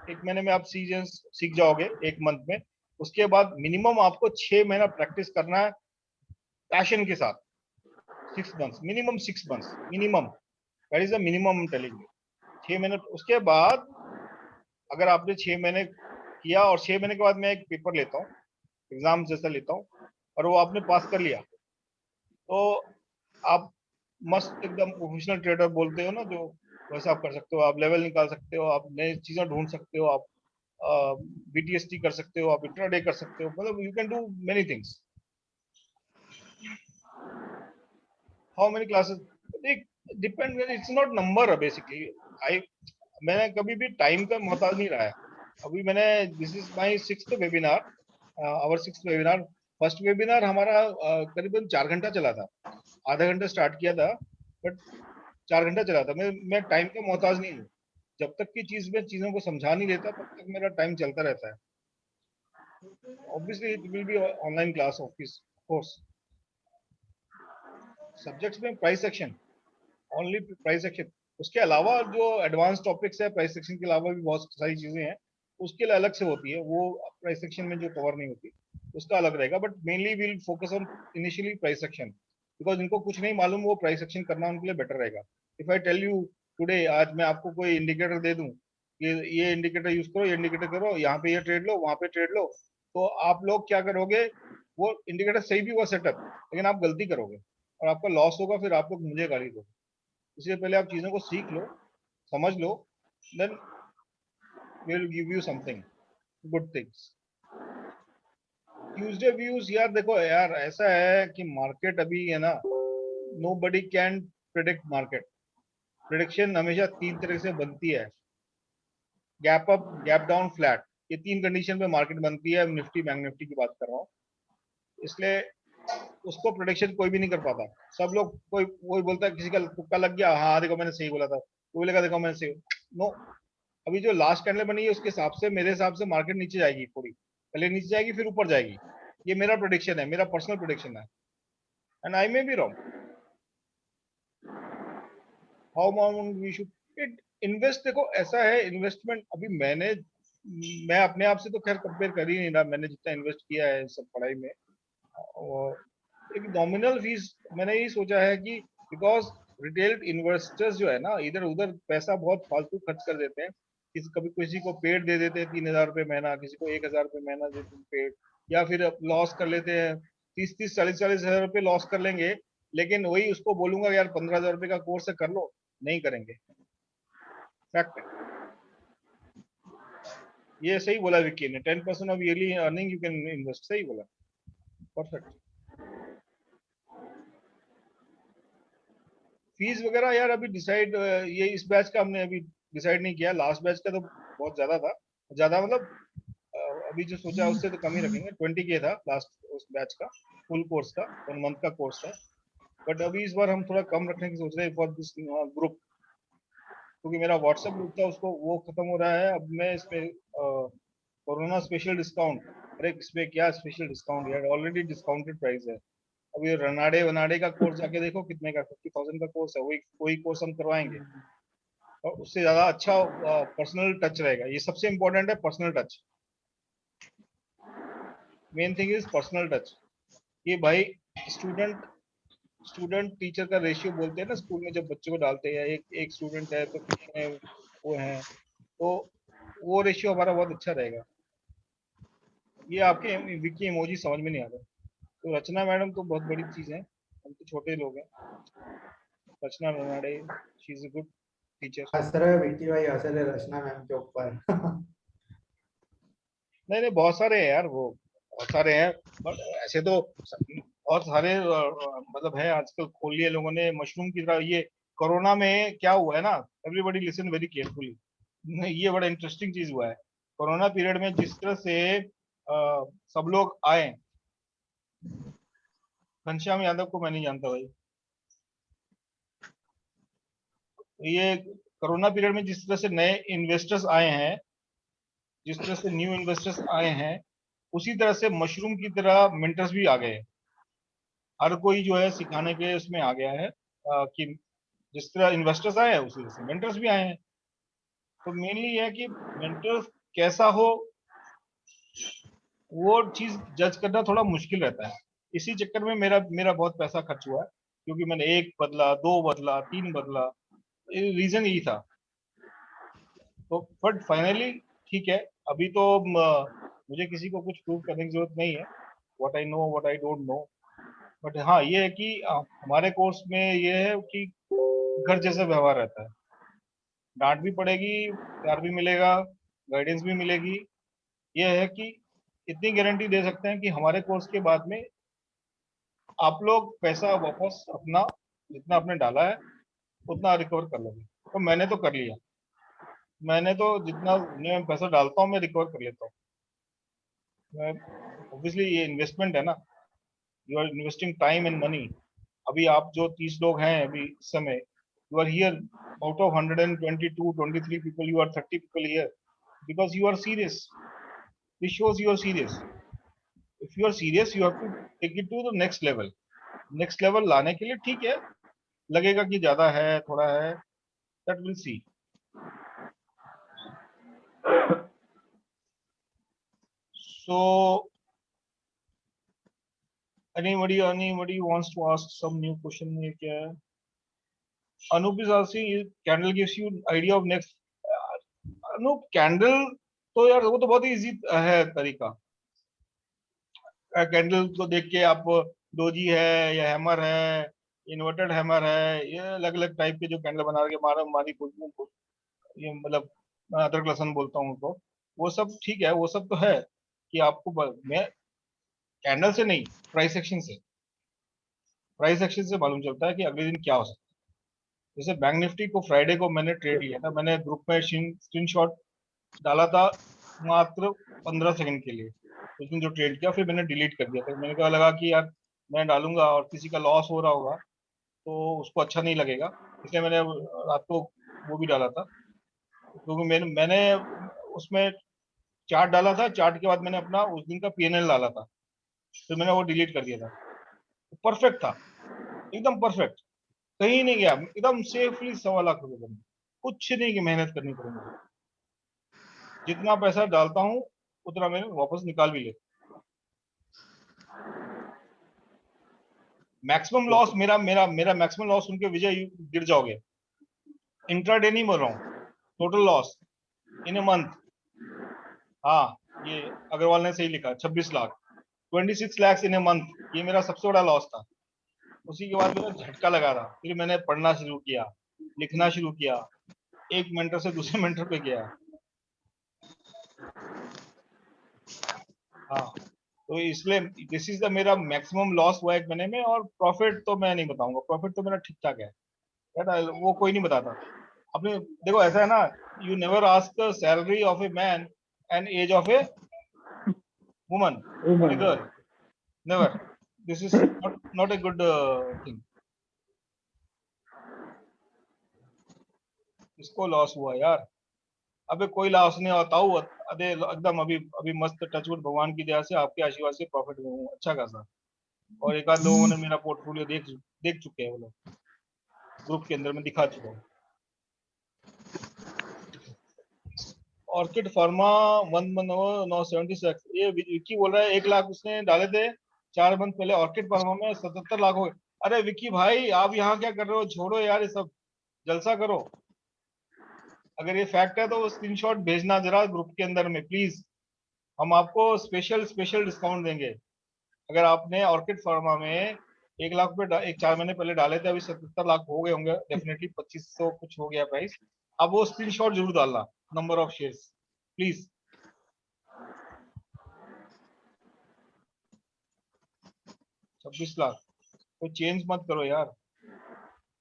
1 महीने में आप सीख जाओगे, 1 मंथ में, उसके बाद मिनिमम आपको 6 महीना प्रैक्टिस करना है पैशन के साथ, 6 months, minimum 6 months, minimum, that is the minimum I am telling you, 6 महीने। उसके बाद अगर आपने 6 महीने किया, और 6 महीने के बाद मैं एक पेपर लेता हूँ, एग्जाम जैसा लेता हूँ, और वो आपने पास कर लिया, तो आप मस्त एकदम प्रोफेशनल ट्रेडर बोलते हो ना, जो वैसा आप कर सकते हो, आप लेवल निकाल सकते हो, आप नई चीजें ढूंढ सकते हो, आप बीटीएसटी कर सकते हो, आप इंट्राडे कर सकते हो, मतलब you can do many things. How many classes, depend, it's not number basically. I मैंने कभी भी टाइम का मोहताज नहीं रहा है। अभी मैंने, this is my 6th webinar, our 6th webinar. First webinar हमारा करीबन 4 घंटा चला था, आधा घंटा स्टार्ट किया था, बट 4 घंटा चला था। मैं टाइम का मोहताज नहीं हूँ, जब तक की चीज में चीजों को समझा नहीं लेता तब तक मेरा टाइम चलता रहता है। Obviously it will be online class office course. Subjects में price section, only price section, उसके अलावा जो एडवांस टॉपिक्स है, प्राइस सेक्शन के अलावा भी बहुत सारी चीजें हैं, उसके लिए अलग से होती है, वो प्राइस सेक्शन में जो कवर नहीं होती उसका अलग रहेगा, but mainly will focus on initially price section, because इनको कुछ नहीं मालूम, वो प्राइस सेक्शन करना उनके लिए बेटर रहेगा। If I tell you today, आज मैं आपको कोई इंडिकेटर दे दूं, ये इंडिकेटर यूज करो, ये इंडिकेटर करो, यहाँ पे ये ट्रेड लो, वहां पे ट्रेड लो, तो आप लोग क्या करोगे, वो इंडिकेटर सही भी हुआ सेटअप, लेकिन आप गलती करोगे और आपका लॉस होगा, फिर आप लोग मुझे गाली दोगे। इसलिए पहले आप चीजों को सीख लो, समझ लो, then we will give you something good things. Tuesday views, यार देखो यार, ऐसा है कि मार्केट अभी है ना, nobody can predict market. Prediction हमेशा 3 तरह से बनती है, gap up, gap down, flat, ये 3 कंडीशन पे मार्केट बनती है। निफ्टी बैंक निफ्टी की बात कर रहा हूँ, इसलिए उसको प्रोडिक्शन कोई भी नहीं कर पाता। सब लोग, कोई बोलता है, किसी का तुक्का लग गया, हाँ देखो मैंने सही बोला था, कोई लगा देखो मैंने सही, नो। अभी जो लास्ट कैंडल बनी है उसके हिसाब से, मेरे हिसाब से मार्केट नीचे जाएगी, थोड़ी पहले नीचे जाएगी फिर ऊपर जाएगी, ये मेरा प्रोडिक्शन है, मेरा पर्सनल प्रोडिक्शन है, and I may be wrong. How we should it invest, देखो ऐसा है, इन्वेस्टमेंट अभी मैं अपने आप से तो खैर कंपेयर कर ही नहीं रहा, मैंने जितना इन्वेस्ट किया है सब पढ़ाई में, और एक नॉमिनल फीस मैंने यही सोचा है कि, बिकॉज रिटेल इन्वेस्टर्स जो है ना, इधर उधर पैसा बहुत फालतू खर्च कर देते हैं, कभी किसी को पेड दे देते हैं 3,000 रुपये महीना, किसी को 1,000 रुपये महीना देते हैं पेड, या फिर लॉस कर लेते हैं 30-30, 40-40 हजार रुपये लॉस कर लेंगे, लेकिन वही उसको बोलूंगा यार 15,000 रुपये का कोर्स है कर लो, नहीं करेंगे। फैक्ट है, ये सही बोला विक्की ने, 10% of yearly earning you can invest, सही बोला, परफेक्ट। फीस वगैरह यार अभी डिसाइड, ये इस बैच का हमने अभी डिसाइड नहीं किया, लास्ट बैच का तो बहुत ज्यादा था, ज्यादा मतलब अभी जो सोचा उससे तो कम ही रखेंगे, 20K था लास्ट उस बैच का, फुल कोर्स का, 1 मंथ का कोर्स था, बट अभी इस बार हम थोड़ा कम रखने की सोच रहे हैं फॉर दिस ग्रुप, क्योंकि मेरा व्हाट्सएप ग्रुप था उसको वो खत्म हो रहा है। अब मैं इस पे कोरोना स्पेशल डिस्काउंट, अरे इस पे क्या स्पेशल डिस्काउंट यार, ऑलरेडी डिस्काउंटेड प्राइस है। अब ये रनाडे वनाडे का कोर्स जाके देखो कितने का, 50,000 का कोर्स है, वही कोर्स हम करवाएंगे और उससे ज्यादा अच्छा पर्सनल टच रहेगा। ये सबसे इंपॉर्टेंट है, personal touch. Main thing is personal touch. ये भाई स्टूडेंट टीचर का रेशियो बोलते हैं ना स्कूल में, जब बच्चे को डालते हैं एक स्टूडेंट है तो कितने वो हैं, तो वो रेशियो हमारा बहुत अच्छा रहेगा। ये आपके विकी इमोजी समझ में नहीं आ रहा। तो रचना मैडम तो बहुत बड़ी चीज है, हम तो छोटे लोग हैं। Rachana Ranade, she is a good teacher. हंस रहे विक्की भाई, हंस रहे रचना मैम के ऊपर। नहीं बहुत सारे हैं यार, वो बहुत सारे हैं, बट ऐसे तो बहुत सारे मतलब है आजकल खोल लिए लोगों ने मशरूम की तरह। ये कोरोना में क्या हुआ है ना, एवरीबॉडी लिसन वेरी केयरफुली, ये बड़ा इंटरेस्टिंग चीज हुआ है कोरोना पीरियड में। जिस तरह से सब लोग आए, घनश्याम यादव को मैं नहीं जानता भाई, ये कोरोना पीरियड में जिस तरह से नए इन्वेस्टर्स आए हैं, जिस तरह से न्यू इन्वेस्टर्स आए हैं, उसी तरह से मशरूम की तरह मेंटर्स भी आ गए। हर कोई जो है सिखाने के उसमें आ गया है कि जिस तरह इन्वेस्टर्स आए हैं उसी तरह से मेंटर्स भी आए हैं। तो मेनली ये है कि मेंटर्स कैसा हो वो चीज जज करना थोड़ा मुश्किल रहता है। इसी चक्कर में मेरा मेरा बहुत पैसा खर्च हुआ है, क्योंकि मैंने 1 बदला, 2 बदला, 3 बदला, रीजन यही था। तो बट फाइनली ठीक है। अभी तो मुझे किसी को कुछ प्रूव करने की जरूरत नहीं है, what I know what I don't know. But हाँ ये है कि हमारे कोर्स में ये है कि घर जैसा व्यवहार रहता है, डांट भी पड़ेगी, प्यार भी मिलेगा, गाइडेंस भी मिलेगी। ये है कि इतनी गारंटी दे सकते हैं कि हमारे कोर्स के बाद में आप लोग पैसा वापस अपना जितना आपने डाला है उतना रिकवर कर लोगे। तो मैंने तो कर लिया, मैंने तो जितना मैं पैसा डालता हूँ मैं रिकवर कर लेता हूँ। ऑब्वियसली ये इन्वेस्टमेंट है ना, you are investing time and money. अभी आप जो 30 लोग हैं अभी इस समय, you are here out of 122 23 people, you are 30 people here because you are serious. This shows you are serious. If you are serious, you have to take it to the next level. Next level लाने के लिए ठीक है, लगेगा कि ज्यादा है थोड़ा है, that will see. So anybody wants to ask some new question? ये क्या है? Anup is asking, candle gives you idea of next. Anup, candle तो यार वो तो बहुत ही इजी है तरीका। कैंडल को देख के आप डोजी है या हैमर है, इन्वर्टेड हैमर है, ये अलग अलग टाइप के जो कैंडल बना के मारा मारी ये मतलब मैं अदरक लहसन बोलता हूँ उनको, वो सब ठीक है, वो सब तो है कि आपको मैं कैंडल से नहीं, प्राइस एक्शन से मालूम चलता है कि अगले दिन क्या हो सकता है। जैसे बैंक निफ्टी को फ्राइडे को मैंने ट्रेड लिया था, मैंने ग्रुप में स्क्रीनशॉट डाला था मात्र 15 सेकंड के लिए, उस दिन जो ट्रेड किया फिर मैंने डिलीट कर दिया था। मैंने कहा लगा कि यार मैं डालूंगा और किसी का लॉस हो रहा होगा तो उसको अच्छा नहीं लगेगा, इसलिए मैंने रात को वो भी डाला था। क्योंकि मैंने उसमें चार्ट डाला था, चार्ट के बाद मैंने अपना उस दिन का पीएनएल डाला था, फिर मैंने वो डिलीट कर दिया था। परफेक्ट था, एकदम परफेक्ट, कहीं नहीं गया, एकदम सेफली 1.25 लाख रुपए। कुछ नहीं की मेहनत करनी पड़ी मुझे, जितना पैसा डालता हूँ उतना मैंने वापस निकाल भी लेता। मैक्सिमम लॉस मेरा मेरा मेरा मैक्सिमम लॉस सुन के विजय गिर जाओगे, इंट्राडे नहीं बोल रहा हूँ, total loss in a month. हाँ ये अग्रवाल ने सही लिखा, 26 lakh, 26 lakhs in a month, ये मेरा सबसे बड़ा लॉस था। उसी के बाद मेरा झटका लगा था, फिर मैंने पढ़ना शुरू किया, लिखना शुरू किया, एक मेंटर से दूसरे मेंटर पे गया। हाँ तो इसलिए दिस इज द मेरा मैक्सिमम लॉस हुआ एक महीने में, और प्रॉफिट तो मैं नहीं बताऊंगा, प्रॉफिट तो मेरा ठीक ठाक है, वो कोई नहीं बताता। अपने देखो ऐसा है ना, you never ask the salary of a man and age of a woman, a girl, never. This is not a good thing. इसको लॉस हुआ यार। अबे कोई लॉस नहीं होता हूँ, अरे एकदम अभी अभी मस्त टचवुड भगवान की दया से आपके आशीर्वाद से प्रॉफिट में हूँ अच्छा खासा। और एक आध लोगों ने मेरा पोर्टफोलियो देख चुके हैं, वो लोग ग्रुप के अंदर में दिखा चुका हूँ। ऑर्किड फार्मा 1,976, ये विक्की बोल रहा है 1 लाख उसने डाले थे 4 मंथ पहले ऑर्किड फार्मा में, 77 लाख हो गए। अरे विक्की भाई आप यहाँ क्या कर रहे हो, छोड़ो यार ये सब, जलसा करो। अगर ये फैक्ट है तो स्क्रीनशॉट भेजना जरा ग्रुप के अंदर में प्लीज, हम आपको स्पेशल डिस्काउंट देंगे। अगर आपने ऑर्किड फार्मा में 1 लाख रुपए एक 4 महीने पहले डाले थे, अभी 77 लाख हो गए होंगे डेफिनेटली, 2500 कुछ हो गया प्राइस। अब वो स्क्रीनशॉट जरूर डालना, number of shares please. $26 lakh, तो चेंज मत करो यार,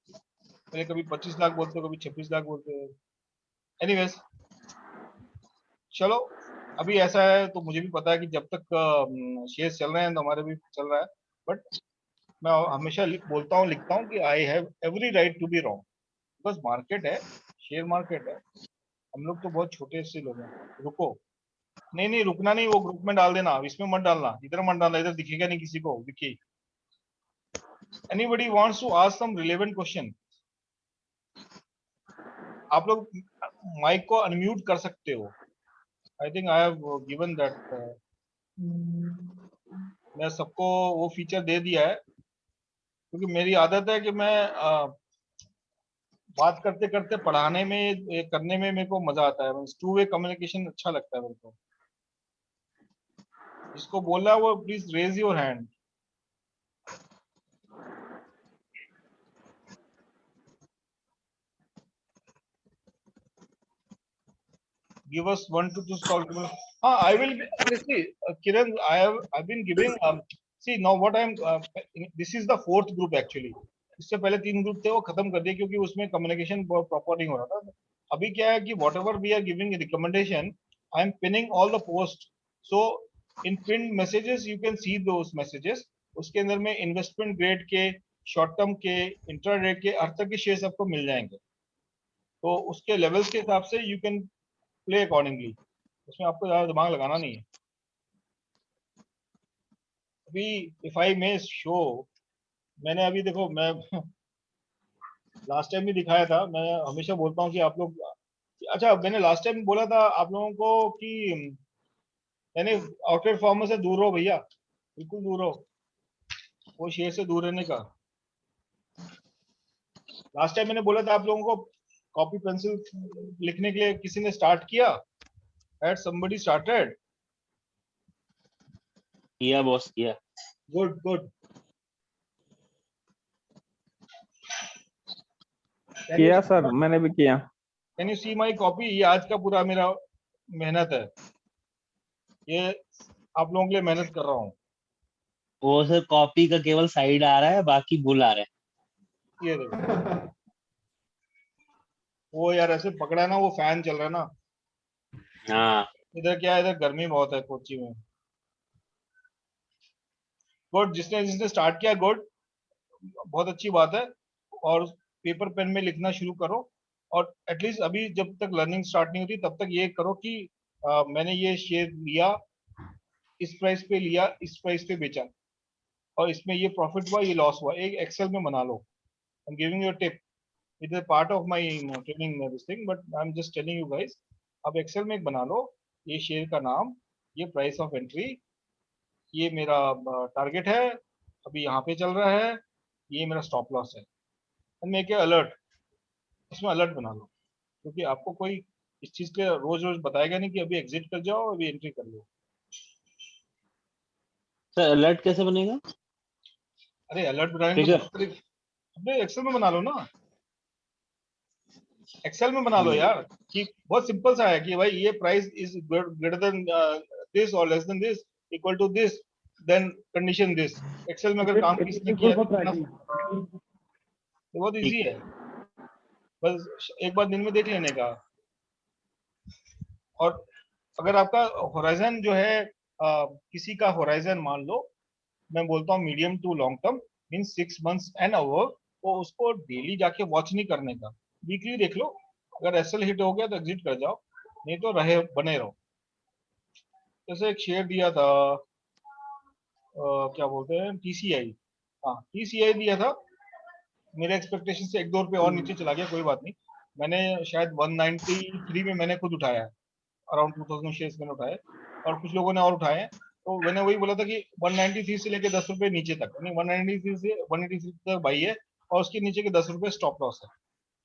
पहले कभी 25 लाख बोलते हो, कभी 26 लाख बोलते हो। एनीवेज चलो, अभी ऐसा है तो मुझे भी पता है कि जब तक शेयर्स चल रहे हैं तो हमारे भी चल रहा है, बट मैं हमेशा बोलता हूँ लिखता हूँ कि I have every right to be wrong, because market है, शेयर मार्केट है, हम लोग तो बहुत छोटे से लोग हैं। रुको, नहीं रुकना नहीं, वो ग्रुप में डाल देना, इसमें मत डालना, इधर मत डालना, इधर दिखेगा नहीं किसी को। Vicky, anybody wants to ask some relevant question, आप लोग माइक को अनम्यूट कर सकते हो। I think I have given that, मैं सबको वो फीचर दे दिया है, क्योंकि मेरी आदत है कि मैं बात करते करते पढ़ाने में करने में मेरे को मजा आता है, टू वे कम्युनिकेशन अच्छा लगता है मेरे को। जिसको बोल रहा है वो please raise your hand. Give us 1 to 2 stock. I will be, see, Kiran, I've been giving, see now what I'm, this is the 4th group actually. इससे पहले 3 ग्रुप थे, वो खत्म कर दिए क्योंकि उसमें कम्युनिकेशन प्रॉपर नहीं हो रहा था। अभी क्या है कि whatever we are giving recommendation, I am pinning all the post, so in pin messages you can see those messages. उसके अंदर में इन्वेस्टमेंट ग्रेड के, शॉर्ट टर्म के, इंट्राडे के, हर तरह के शेयर्स आपको मिल जाएंगे। तो उसके लेवल्स के हिसाब से यू कैन प्ले अकॉर्डिंगली, उसमें आपको ज्यादा दिमाग लगाना नहीं है। अभी इफ आई मे शो, मैंने अभी देखो, मैं लास्ट टाइम भी दिखाया था, मैं हमेशा बोलता हूँ कि आप लोग, अच्छा मैंने लास्ट टाइम बोला था आप लोगों को कि यानी आउटलेट फार्मर से दूर रहो भैया, बिल्कुल दूर रहो, वो शेयर से दूर रहने का। लास्ट टाइम मैंने बोला था आप लोगों को कॉपी पेंसिल लिखने के लिए किसी ने स्टार्ट किया? Had somebody started? किया बॉस, किया। Good. किया सर, मैंने भी किया। Can you see my copy? ये आज का पूरा मेरा मेहनत है, ये आप लोगों के लिए मेहनत कर रहा हूँ। वो सर कॉपी का केवल साइड आ रहा है, बाकी बुल आ रहा है। ये देखो, वो यार ऐसे पकड़ा ना, वो फैन चल रहा है ना। हाँ, इधर क्या है, इधर गर्मी बहुत है कोची में। गुड, जिसने स्टार्ट किया, गुड, बहुत अच्छी बात है। और पेपर पेन में लिखना शुरू करो, और एटलीस्ट अभी जब तक लर्निंग स्टार्ट नहीं होती तब तक ये करो कि मैंने ये शेयर लिया, इस प्राइस पे लिया, इस प्राइस पे बेचा, और इसमें ये प्रॉफिट हुआ, ये लॉस हुआ, एक एक्सेल में बना लो। I am giving you a tip, it is part of my training this thing, but I am just telling you guys. अब एक्सेल में एक बना लो, ये शेयर का नाम, ये प्राइस ऑफ एंट्री, ये मेरा टारगेट है, अभी यहाँ पे चल रहा है, ये मेरा स्टॉप लॉस है, मेक ए अलर्ट, इसमें अलर्ट बना लो, क्योंकि आपको कोई इस चीज के रोज रोज बताएगा नहीं कि अभी एग्जिट कर जाओ, अभी एंट्री कर लो। सर अलर्ट कैसे बनेगा? अरे अलर्ट बनाने तो अपने एक्सेल में बना लो ना, एक्सेल में बना लो यार, कि बहुत सिंपल सा है कि भाई ये price is greater than this और less than this, equal to this, then condition this. Excel में अगर काम किसी ने किया तो बहुत इजी है, बस एक बार दिन में देख लेने का। और अगर आपका होराइजन जो है किसी का होराइजन मान लो, मैं बोलता हूँ medium to long term, mean 6 months and above, तो उसको डेली जाके वॉच नहीं करने का, वीकली देख लो, अगर एसएल हिट हो गया तो एग्जिट कर जाओ, नहीं तो रहे बने रहो। जैसे एक शेयर दिया था क्या बोलते हैं टीसीआई, हाँ टीसीआई दिया था, मेरे एक्सपेक्टेशन से 1-2 रुपए और नीचे चला गया, कोई बात नहीं। मैंने शायद 193 में मैंने खुद उठाया है, अराउंड 2000 शेयर्स मैंने उठाए, और कुछ लोगों ने और उठाए हैं। तो मैंने वही बोला था कि 193 से लेके 10 रुपए नीचे तक, यानी 193 से 183 तक बाई है, और उसके नीचे के 10 रुपए स्टॉप लॉस है,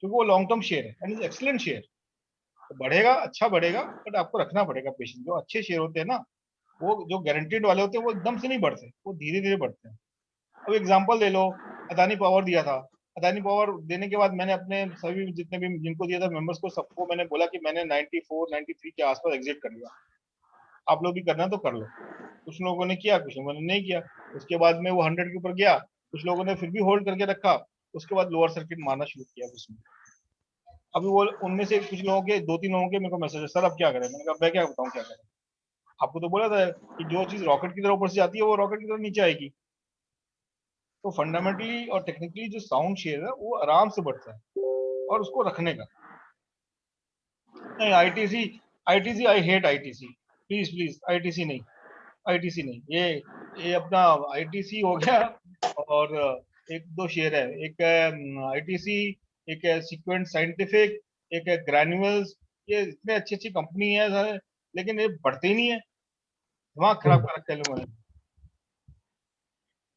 क्योंकि वो लॉन्ग टर्म शेयर है एंड एक्सीलेंट शेयर। तो बढ़ेगा, अच्छा बढ़ेगा, बट आपको रखना पड़ेगा पेशेंस। जो अच्छे शेयर होते हैं ना, वो जो गारंटीड वाले होते हैं, वो एकदम से नहीं बढ़ते, वो धीरे धीरे बढ़ते हैं। अब एग्जांपल ले लो, अदानी पावर दिया था, अदानी पावर देने के बाद मैंने अपने सभी जितने भी जिनको दिया था मेंबर्स को, सबको मैंने बोला कि मैंने 94 93 के आसपास एग्जिट कर लिया, आप लोग भी करना तो कर लो। कुछ लोगों ने किया, कुछ लोगों ने नहीं किया। उसके बाद में वो 100 के ऊपर गया, कुछ लोगों ने फिर भी होल्ड करके रखा, उसके बाद लोअर सर्किट मारना शुरू किया उसमें। अभी वो उनमें से कुछ लोगों के 2-3 लोगों के मेरे को मैसेज है, सर अब क्या करें? मैंने कहा मैं क्या बताऊं क्या करें, आपको तो बोला था कि जो चीज रॉकेट की तरह ऊपर से जाती है वो रॉकेट की तरह नीचे आएगी। तो फंडामेंटली और टेक्निकली जो साउंड शेयर है वो आराम से बढ़ता है, और उसको रखने का नहीं। ITC, ITC I hate ITC, please please ITC नहीं, आईटीसी नहीं। ये अपना आईटीसी हो गया, और एक दो शेयर है, एक आईटीसी, एक है सीक्वेंट साइंटिफिक, एक है ग्रैन्युअल्स। ये इतने अच्छी अच्छी कंपनी है सारे, लेकिन ये बढ़ते ही नहीं है, दिमाग खराब कर रखा है लोगों ने।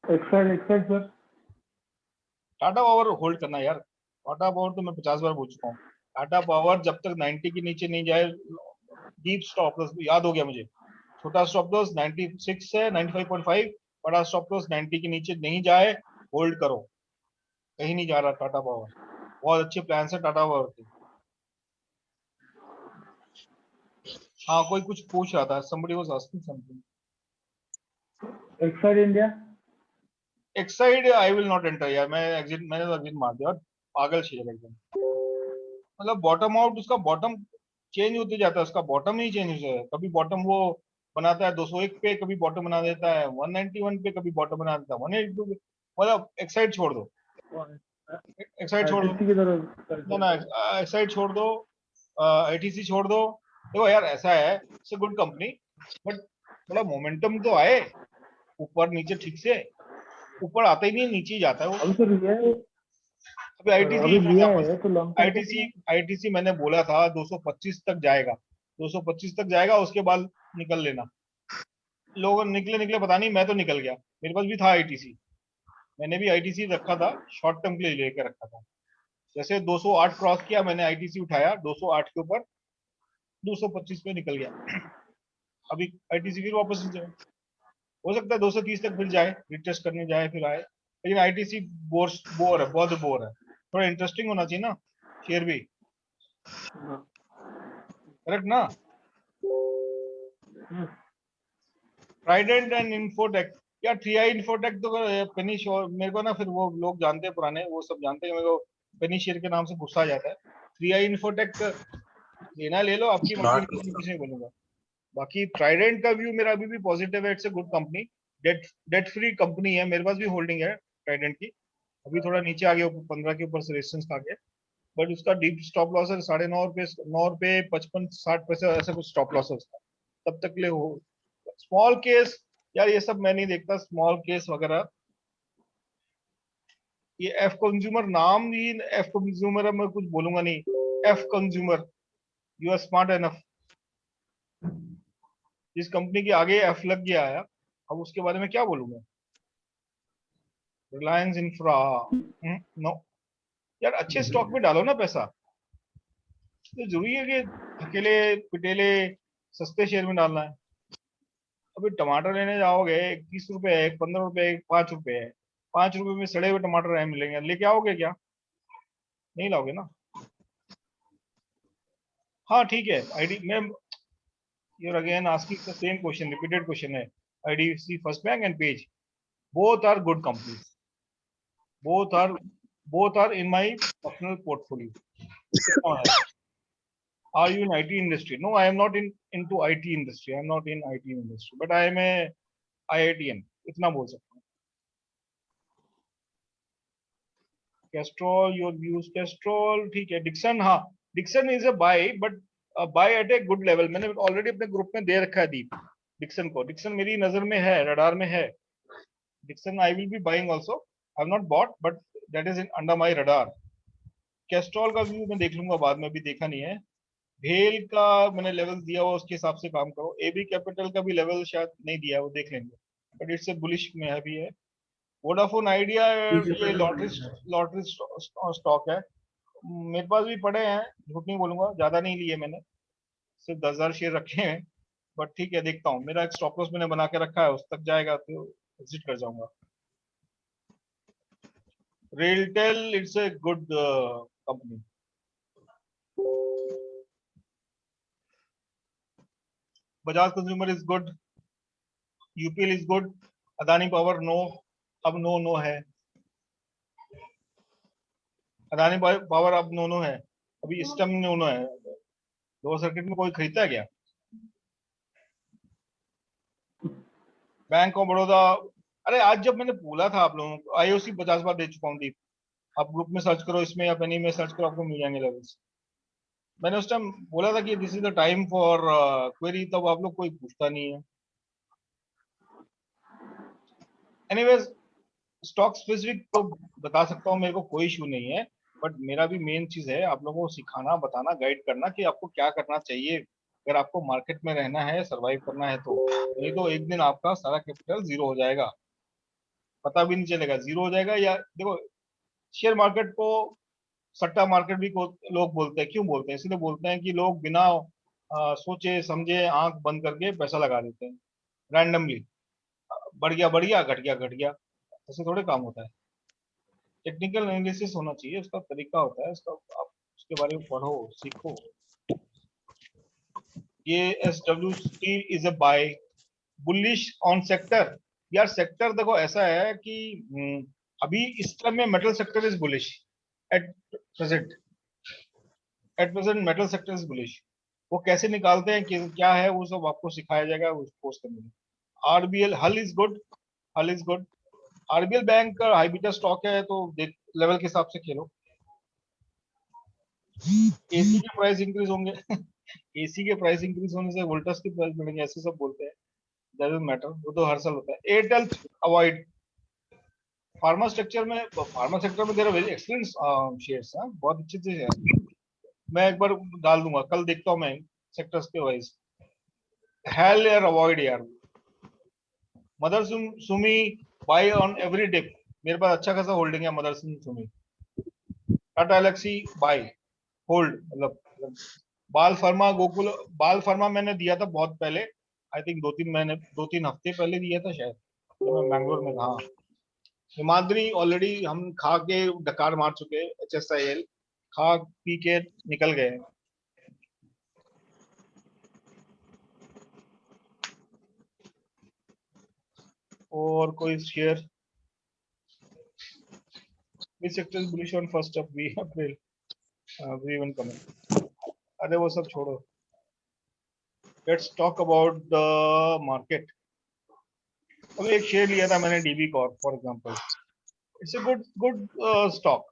Exide sir. Tata power hold करना यार, टाटा पावर तो मैं 50 बार बोल चुका हूँ। टाटा पावर जब तक 90 के नीचे नहीं जाए, डीप स्टॉप लॉस याद हो गया मुझे, छोटा स्टॉप लॉस 96 है, 95.5, बड़ा स्टॉप लॉस 90 के नीचे नहीं जाए, होल्ड करो, कहीं नहीं जा रहा टाटा पावर। बहुत अच्छे प्लान है टाटा पावर के। हाँ कोई कुछ पूछ रहा था, somebody was asking something. Exide India, Exide I will not enter यार, मैं एग्जिट, मैंने तो एग्जिट मार दिया, और पागल शेयर एकदम। मतलब बॉटम आउट, उसका बॉटम चेंज होते जाता है, उसका बॉटम ही चेंज होता है। कभी बॉटम वो बनाता है 201 पे, कभी बॉटम बना देता है 191 पे, कभी बॉटम बना देता है 182 पे। मतलब एक्साइड छोड़ दो, एक्साइड छोड़ दो, आईटीसी की तरह। ना एक्साइड छोड़ दो, आईटीसी छोड़ दो। देखो यार ऐसा है, it's a good company, but थोड़ा मोमेंटम तो आए, ऊपर नीचे ठीक से, ऊपर आता ही नहीं, नीचे ही जाता है वो। अभी तो लिया है, अभी आईटीसी अभी लिया है तो लॉन्ग टर्म आईटीसी आईटीसी मैंने बोला था 225 तक जाएगा, 225 तक जाएगा, उसके बाद निकल लेना। लोग निकले निकले पता नहीं, मैं तो निकल गया, मेरे पास भी था आईटीसी, मैंने भी आईटीसी रखा था, शॉर्ट टर्म के लिए लेकर रखा था। जैसे 208 क्रॉस किया, मैंने आईटीसी उठाया 208 के ऊपर, 225 पे निकल गया। अभी आईटीसी फिर वापस जाए, हो सकता है 230 तक फिर जाए, रिटेस्ट करने जाए फिर आए, लेकिन आईटीसी बोर है, बहुत बोर है। थोड़ा इंटरेस्टिंग होना चाहिए ना शेयर भी, करेक्ट ना। ट्राइडेंट एंड इन्फोटेक, या 3i इन्फोटेक तो पेनी शेयर, मेरे को ना फिर वो लोग जानते हैं पुराने, वो सब जानते हैं, मेरे को पेनी शेयर के नाम से गुस्सा आ जाता है। 3i इन्फोटेक लेना ले लो, आपकी मर्जी, किसी नहीं बोलूंगा। बाकी ट्राइडेंट का व्यू मेरा अभी भी पॉजिटिव है, it's a good company, debt free company है, मेरे पास भी होल्डिंग है ट्राइडेंट की। अभी थोड़ा नीचे आ गया, 15 के ऊपर से रेजिस्टेंस खा गया, बट उसका डीप स्टॉप लॉस है 9.5 रुपए, 9 रुपए 55-60 पैसे, ऐसा कुछ स्टॉप लॉस है उसका, तब तक ले हो। स्मॉल केस यार ये सब मैं नहीं देखता, स्मॉल केस वगैरह। ये एफ कंज्यूमर नाम भी, एफ कंज्यूमर, मैं कुछ बोलूंगा नहीं, F consumer, you are smart enough. जिस कंपनी के आगे एफ लग गया है, अब उसके बारे में क्या बोलूंगा। रिलायंस इंफ्रा, नो यार, अच्छे स्टॉक में डालो ना पैसा, तो जरूरी है कि अकेले पिटेले सस्ते शेयर में डालना है। अभी टमाटर लेने जाओगे, 30 रुपए है, 15 रुपए, 5 रुपए है, 5 रुपए में सड़े हुए टमाटर है मिलेंगे, लेके आओगे क्या? नहीं लाओगे ना। हाँ ठीक है, आईडी में you're again asking the same question, repeated question है। IDFC First Bank and Page, both are good companies, both are in my personal portfolio. Are you in IT industry? No, I am not into IT industry. I am not in IT industry, but I am a IITN, इतना बोल सकता हूँ। Castrol, your views Castrol, ठीक है। Dixon, हाँ Dixon is a buy, but buy at a good level. मैंने already अपने group में दे रखा है दीप डिक्सन को। डिक्सन मेरी नजर में है, रडार में है। Dixon I will be buying also. I have not bought, but that is under my radar. Castrol का व्यू मैं देख लूंगा बाद में, अभी देखा नहीं है। भेल का मैंने लेवल दिया हुआ, उसके हिसाब से काम करो। एबी कैपिटल का भी लेवल शायद नहीं दिया है, वो देख लेंगे, बट इट्स ए बुलिश में अभी है। वोडाफोन आइडिया ये लॉटरी स्टॉक है। मेरे पास भी पड़े हैं, झूठ नहीं बोलूंगा, ज्यादा नहीं लिए मैंने, सिर्फ 10,000 शेयर रखे हैं। बट ठीक है, देखता हूँ। मेरा एक स्टॉप लॉस मैंने बना के रखा है, उस तक जाएगा तो एग्जिट कर जाऊंगा। RailTel it's a good company. Bajaj consumer is good. UPL is good. Adani power no, अब नो नो है। अदानी पावर अब नो नो है, अभी इस टाइम नो नो है। लोअर सर्किट में कोई खरीदता है क्या? बैंक ऑफ बड़ौदा, अरे आज जब मैंने बोला था आप लोगों को, आईओसी 50 बार दे चुका हूँ दीप। आप ग्रुप में सर्च करो, इसमें या पेनी में सर्च करो, आपको मिल जाएंगे लेवल्स। मैंने उस टाइम बोला था कि this is the time for query, तब आप लोग कोई पूछता नहीं है। एनीवेज, स्टॉक स्पेसिफिक तो बता सकता हूँ, मेरे को कोई इशू नहीं है। बट मेरा भी मेन चीज है आप लोगों को सिखाना, बताना, गाइड करना कि आपको क्या करना चाहिए अगर आपको मार्केट में रहना है, सरवाइव करना है तो। नहीं तो एक दिन आपका सारा कैपिटल जीरो हो जाएगा, पता भी नहीं चलेगा जीरो हो जाएगा। या देखो, शेयर मार्केट को सट्टा मार्केट भी लोग बोलते हैं। क्यों बोलते हैं? इसलिए बोलते हैं कि लोग बिना सोचे समझे आंख बंद करके पैसा लगा देते हैं रैंडमली। बढ़ गया बढ़ गया, घट गया घट गया, ऐसे थोड़े काम होता है। टेक्निकल एनालिसिस होना चाहिए, उसका तरीका होता है, उसका आप उसके बारे में पढ़ो, सीखो। ये SWC is a buy, bullish on sector. यार सेक्टर देखो ऐसा है कि अभी इस टाइम में metal sector is bullish at present. At present metal sector is bullish. वो कैसे निकालते हैं कि क्या है, वो सब आपको सिखाया जाएगा उस कोर्स करने में। RBL हल इज गुड, हल इज गुड। RBL बैंक का हाई बीटा स्टॉक है, तो देख लेवल के हिसाब से खेलो। एसी के प्राइस इंक्रीज होंगे एसी के प्राइस इंक्रीज होने से वोल्टास के प्राइस बढ़ेंगे, ऐसे सब बोलते हैं। डजंट मैटर, वो तो हर साल होता है। एयरटेल अवॉइड। फार्मा सेक्टर में there are very excellent shares, बहुत अच्छे से है। मैं एक बार डाल दूंगा, कल देखता हूँ मैं सेक्टर्स के वाइज। हेल यार अवॉइड यार। Mother Sumi buy on every dip. मेरे पास अच्छा खासा होल्डिंग है Mother Sumi. Tata Elxsi buy, hold मतलब। बाल फर्मा, गोकुल बाल फर्मा मैंने दिया था बहुत पहले, आई थिंक 2-3 हफ्ते पहले दिया था शायद, जब मैं बैंगलोर में था। हिमाद्री ऑलरेडी हम खा के डकार मार चुके, HSIL खा पी के निकल गए। और कोई share? Which sector is bullish on 1st of April? Everyone comment. अरे वो सब छोड़ो, let's talk about the market. अब एक शेयर लिया था मैंने, DB Corp for example. It's a good stock,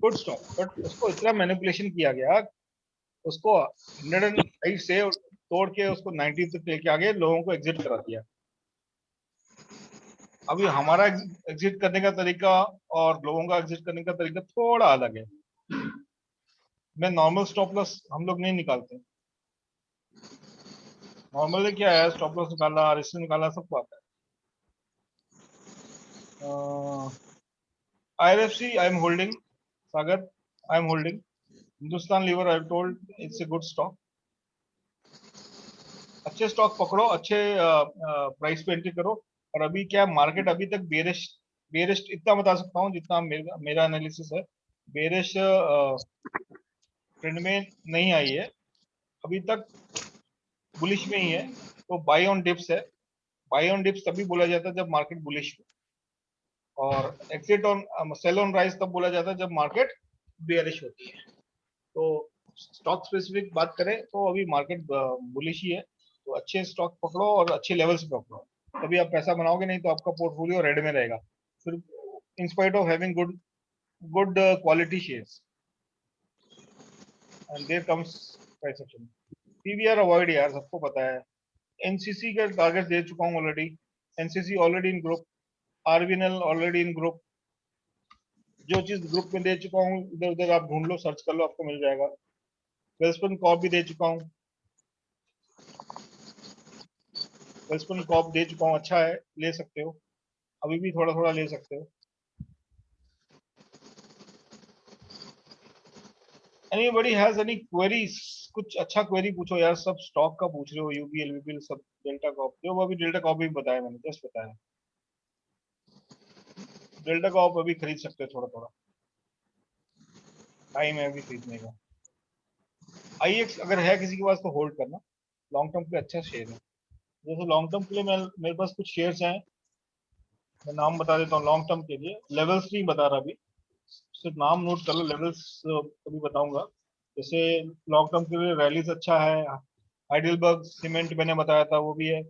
good stock, but उसको इतना मैनिपुलेशन किया गया, उसको 105 से तोड़ के उसको 90 तक लेके आ गए, लोगों को एग्जिट करा दिया। अभी हमारा एग्जिट करने का तरीका और लोगों का एग्जिट करने का तरीका थोड़ा अलग है। मैं नॉर्मल स्टॉप लॉस हम लोग नहीं निकालते। नॉर्मली क्या है, स्टॉप लॉस निकाला, रिस्क निकाला, सबको आता है। IRFC I am holding, Sagar I am holding. Hindustan Lever I told it's a good stock. अच्छे स्टॉक पकड़ो, अच्छे प्राइस पे एंट्री करो। और अभी क्या मार्केट अभी तक बेरिश इतना बता सकता हूँ जितना मेरा एनालिसिस है, बेरिश ट्रेंड में नहीं आई है अभी तक, बुलिश में ही है। तो बाय ऑन डिप्स है। बाय ऑन डिप्स तभी बोला जाता है जब मार्केट बुलिश हो, और exit on sale on rise तब बोला जाता है जब मार्केट बेरिश होती है। तो स्टॉक स्पेसिफिक बात करें तो अभी मार्केट बुलिश ही है, तो अच्छे स्टॉक पकड़ो और अच्छे लेवल्स पे पकड़ो, तभी आप पैसा बनाओगे, नहीं तो आपका पोर्टफोलियो रेड में रहेगा फिर, in spite of having good quality shares. And there comes price action. PVR avoid यार, सबको पता है। एनसीसी का टारगेट दे चुका हूँ already, NCC already in group, RVNL already in group. जो चीज ग्रुप में दे चुका हूँ इधर उधर आप ढूंढ लो, सर्च कर लो, आपको मिल जाएगा। वेल्सपन कॉप भी दे चुका हूँ, वेल्सपन कॉप दे चुका हूँ, अच्छा है, ले सकते हो, अभी भी थोड़ा थोड़ा ले सकते हो। Anybody has any queries? कुछ अच्छा क्वेरी पूछो यार, सब स्टॉक का पूछ रहे हो, यूबीएल वीबीएल सब, डेल्टा कॉप जो अभी डेल्टा कॉप भी बताया मैंने, जस्ट बताया। डेल्टा कॉप अभी खरीद सकते हो, थोड़ा थोड़ा टाइम है अभी खरीदने का। आईएक्स अगर है किसी के पास तो होल्ड करना, लॉन्ग टर्म के लिए अच्छा शेयर है। जैसे लॉन्ग टर्म के लिए मेरे पास कुछ शेयर्स हैं, मैं नाम बता देता हूँ। लॉन्ग टर्म के लिए लेवल्स नहीं बता रहा अभी, सिर्फ नाम नोट कर लो, लेवल्स अभी बताऊंगा। जैसे लॉन्ग टर्म के लिए रैलीज अच्छा है, हाइडेलबर्ग सीमेंट मैंने बताया था वो भी है,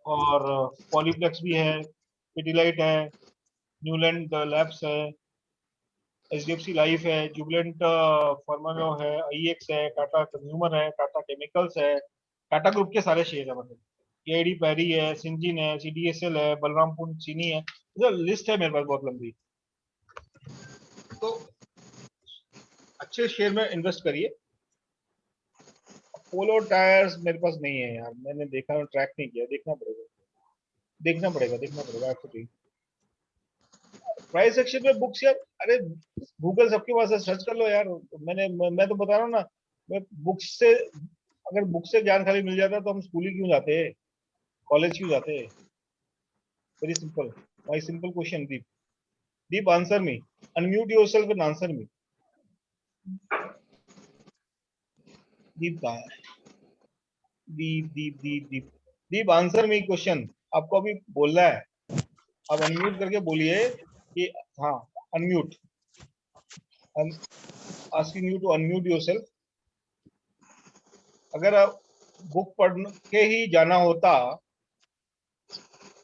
और पॉलीप्लेक्स भी है, पिडिलाइट है, न्यूलैंड लैब्स है, एचडीएफसी लाइफ है, जुबिलेंट फार्मानो है, आईएक्स है, टाटा कंज्यूमर है, टाटा केमिकल्स है, टाटा ग्रुप के सारे शेयर है, मतलब केडी पैरी है, सिंजिन है, सीडीएसएल है, बलरामपुर चीनी है, तो लिस्ट है मेरे पास बहुत लंबी। तो अच्छे शेयर में इन्वेस्ट करिए। पोलो टायर्स मेरे पास नहीं है यार, मैंने देखा, ट्रैक नहीं किया, देखना पड़ेगा एक्चुअली। प्राइस सेक्शन में बुक्स यार, अरे गूगल सबके पास है, सर्च कर लो यार। मैं तो बता रहा हूँ ना, मैं बुक्स से, अगर बुक से ज्ञान खाली मिल जाता तो हम स्कूल ही क्यों जाते, कॉलेज क्यों जाते? Very simple, my simple question. Deep answer me, unmute yourself and answer me. Deep कहाँ है? दीप आंसर मी क्वेश्चन, आपको अभी बोलना है, आप अनम्यूट करके बोलिए कि हाँ unmute, asking you to unmute yourself. अगर आप बुक पढ़ के ही जाना होता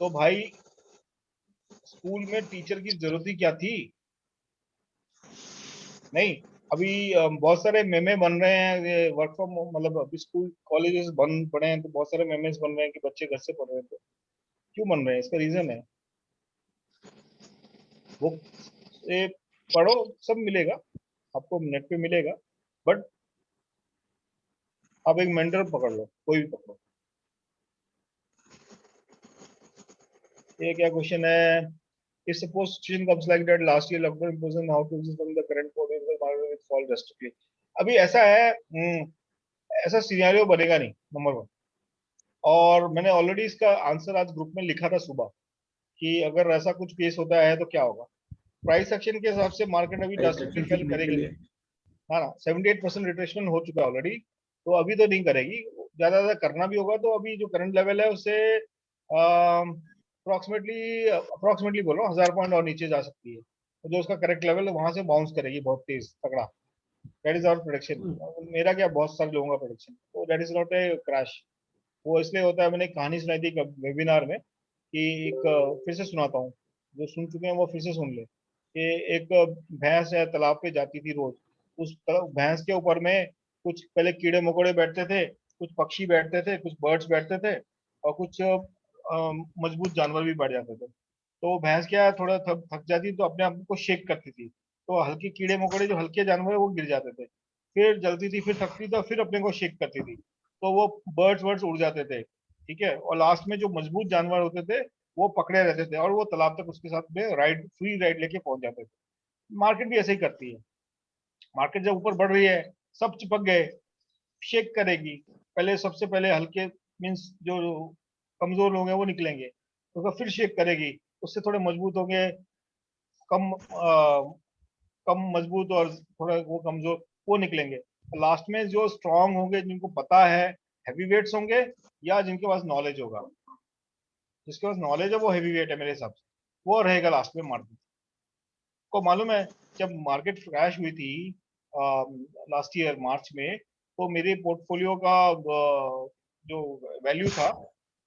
तो भाई स्कूल में टीचर की जरूरत ही क्या थी? नहीं, अभी बहुत सारे मेमे बन रहे हैं, वर्क फ्रॉम होम, मतलब अभी स्कूल कॉलेजेस बंद पड़े हैं तो बहुत सारे मेमेस बन रहे हैं कि बच्चे घर से पढ़ रहे हैं। तो क्यों बन रहे हैं? इसका रीजन है, बुक से पढ़ो, सब मिलेगा आपको, नेट पे मिलेगा, बट आप एक मेंटर पकड़ लो, कोई भी पकड़ो। ये क्या क्वेश्चन है? If suppose situation comes like that, last year lockdown imposed, how to use from the current quarter with fall drastically. अभी ऐसा है, ऐसा सिनेरियो बनेगा नहीं, नंबर 1। और मैंने ऑलरेडी इसका आंसर आज ग्रुप में लिखा था सुबह कि अगर ऐसा कुछ केस होता है तो क्या होगा। प्राइस एक्शन के हिसाब से मार्केट अभी ड्रास्टिकली फेल करेगी। हाँ ना, 78% रिट्रेसमेंट हो चुका है ऑलरेडी, तो अभी तो नहीं करेगी, ज्यादा करना भी होगा तो अभी जो करंट लेवल है उससे अप्रोक्सीमेटली बोलो 1000 पॉइंट और नीचे जा सकती है, तो जो उसका करेक्ट लेवल है वहां से बाउंस करेगी बहुत तेज तगड़ा। दैट इज आवर प्रेडिक्शन, मेरा क्या, बहुत सारे लोगों का प्रेडिक्शन। तो that is not A crash, वो इसलिए होता है। मैंने एक कहानी सुनाई थी वेबिनार में कि एक, फिर से सुनाता हूँ, जो सुन चुके हैं वो फिर से सुन ले, कि एक भैंस है तालाब पे जाती थी रोज, उस भैंस के ऊपर में कुछ पहले कीड़े मकोड़े बैठते थे, कुछ पक्षी बैठते थे, कुछ बर्ड्स बैठते थे, और कुछ मजबूत जानवर भी बैठ जाते थे। तो भैंस क्या, थोड़ा थक जाती तो अपने आप को शेक करती थी, तो हल्के कीड़े मकोड़े जो हल्के जानवर है वो गिर जाते थे, फिर जलती थी, फिर थकती तो फिर अपने को शेक करती थी, तो वो बर्ड्स उड़ जाते थे, ठीक है। और लास्ट में जो मजबूत जानवर होते थे वो पकड़े रहते थे और वो तालाब तक उसके साथ में राइड, फ्री राइड लेके पहुंच जाते थे। मार्केट भी ऐसे ही करती है, मार्केट जब ऊपर बढ़ रही है सब चिपक गए, शेक करेगी, पहले सबसे पहले हल्के, मीन्स जो कमजोर लोग हैं वो निकलेंगे, तो फिर शेक करेगी, उससे थोड़े मजबूत होंगे, कम कम मजबूत और थोड़ा वो कमजोर, वो निकलेंगे। लास्ट में जो स्ट्रांग होंगे, जिनको पता है, हैवी वेट्स होंगे, या जिनके पास नॉलेज होगा, जिसके पास नॉलेज है वो हैवी वेट है मेरे हिसाब से, वो रहेगा लास्ट में मार्केट। को मालूम है जब मार्केट क्रैश हुई थी लास्ट ईयर मार्च में, तो मेरे पोर्टफोलियो का जो वैल्यू था,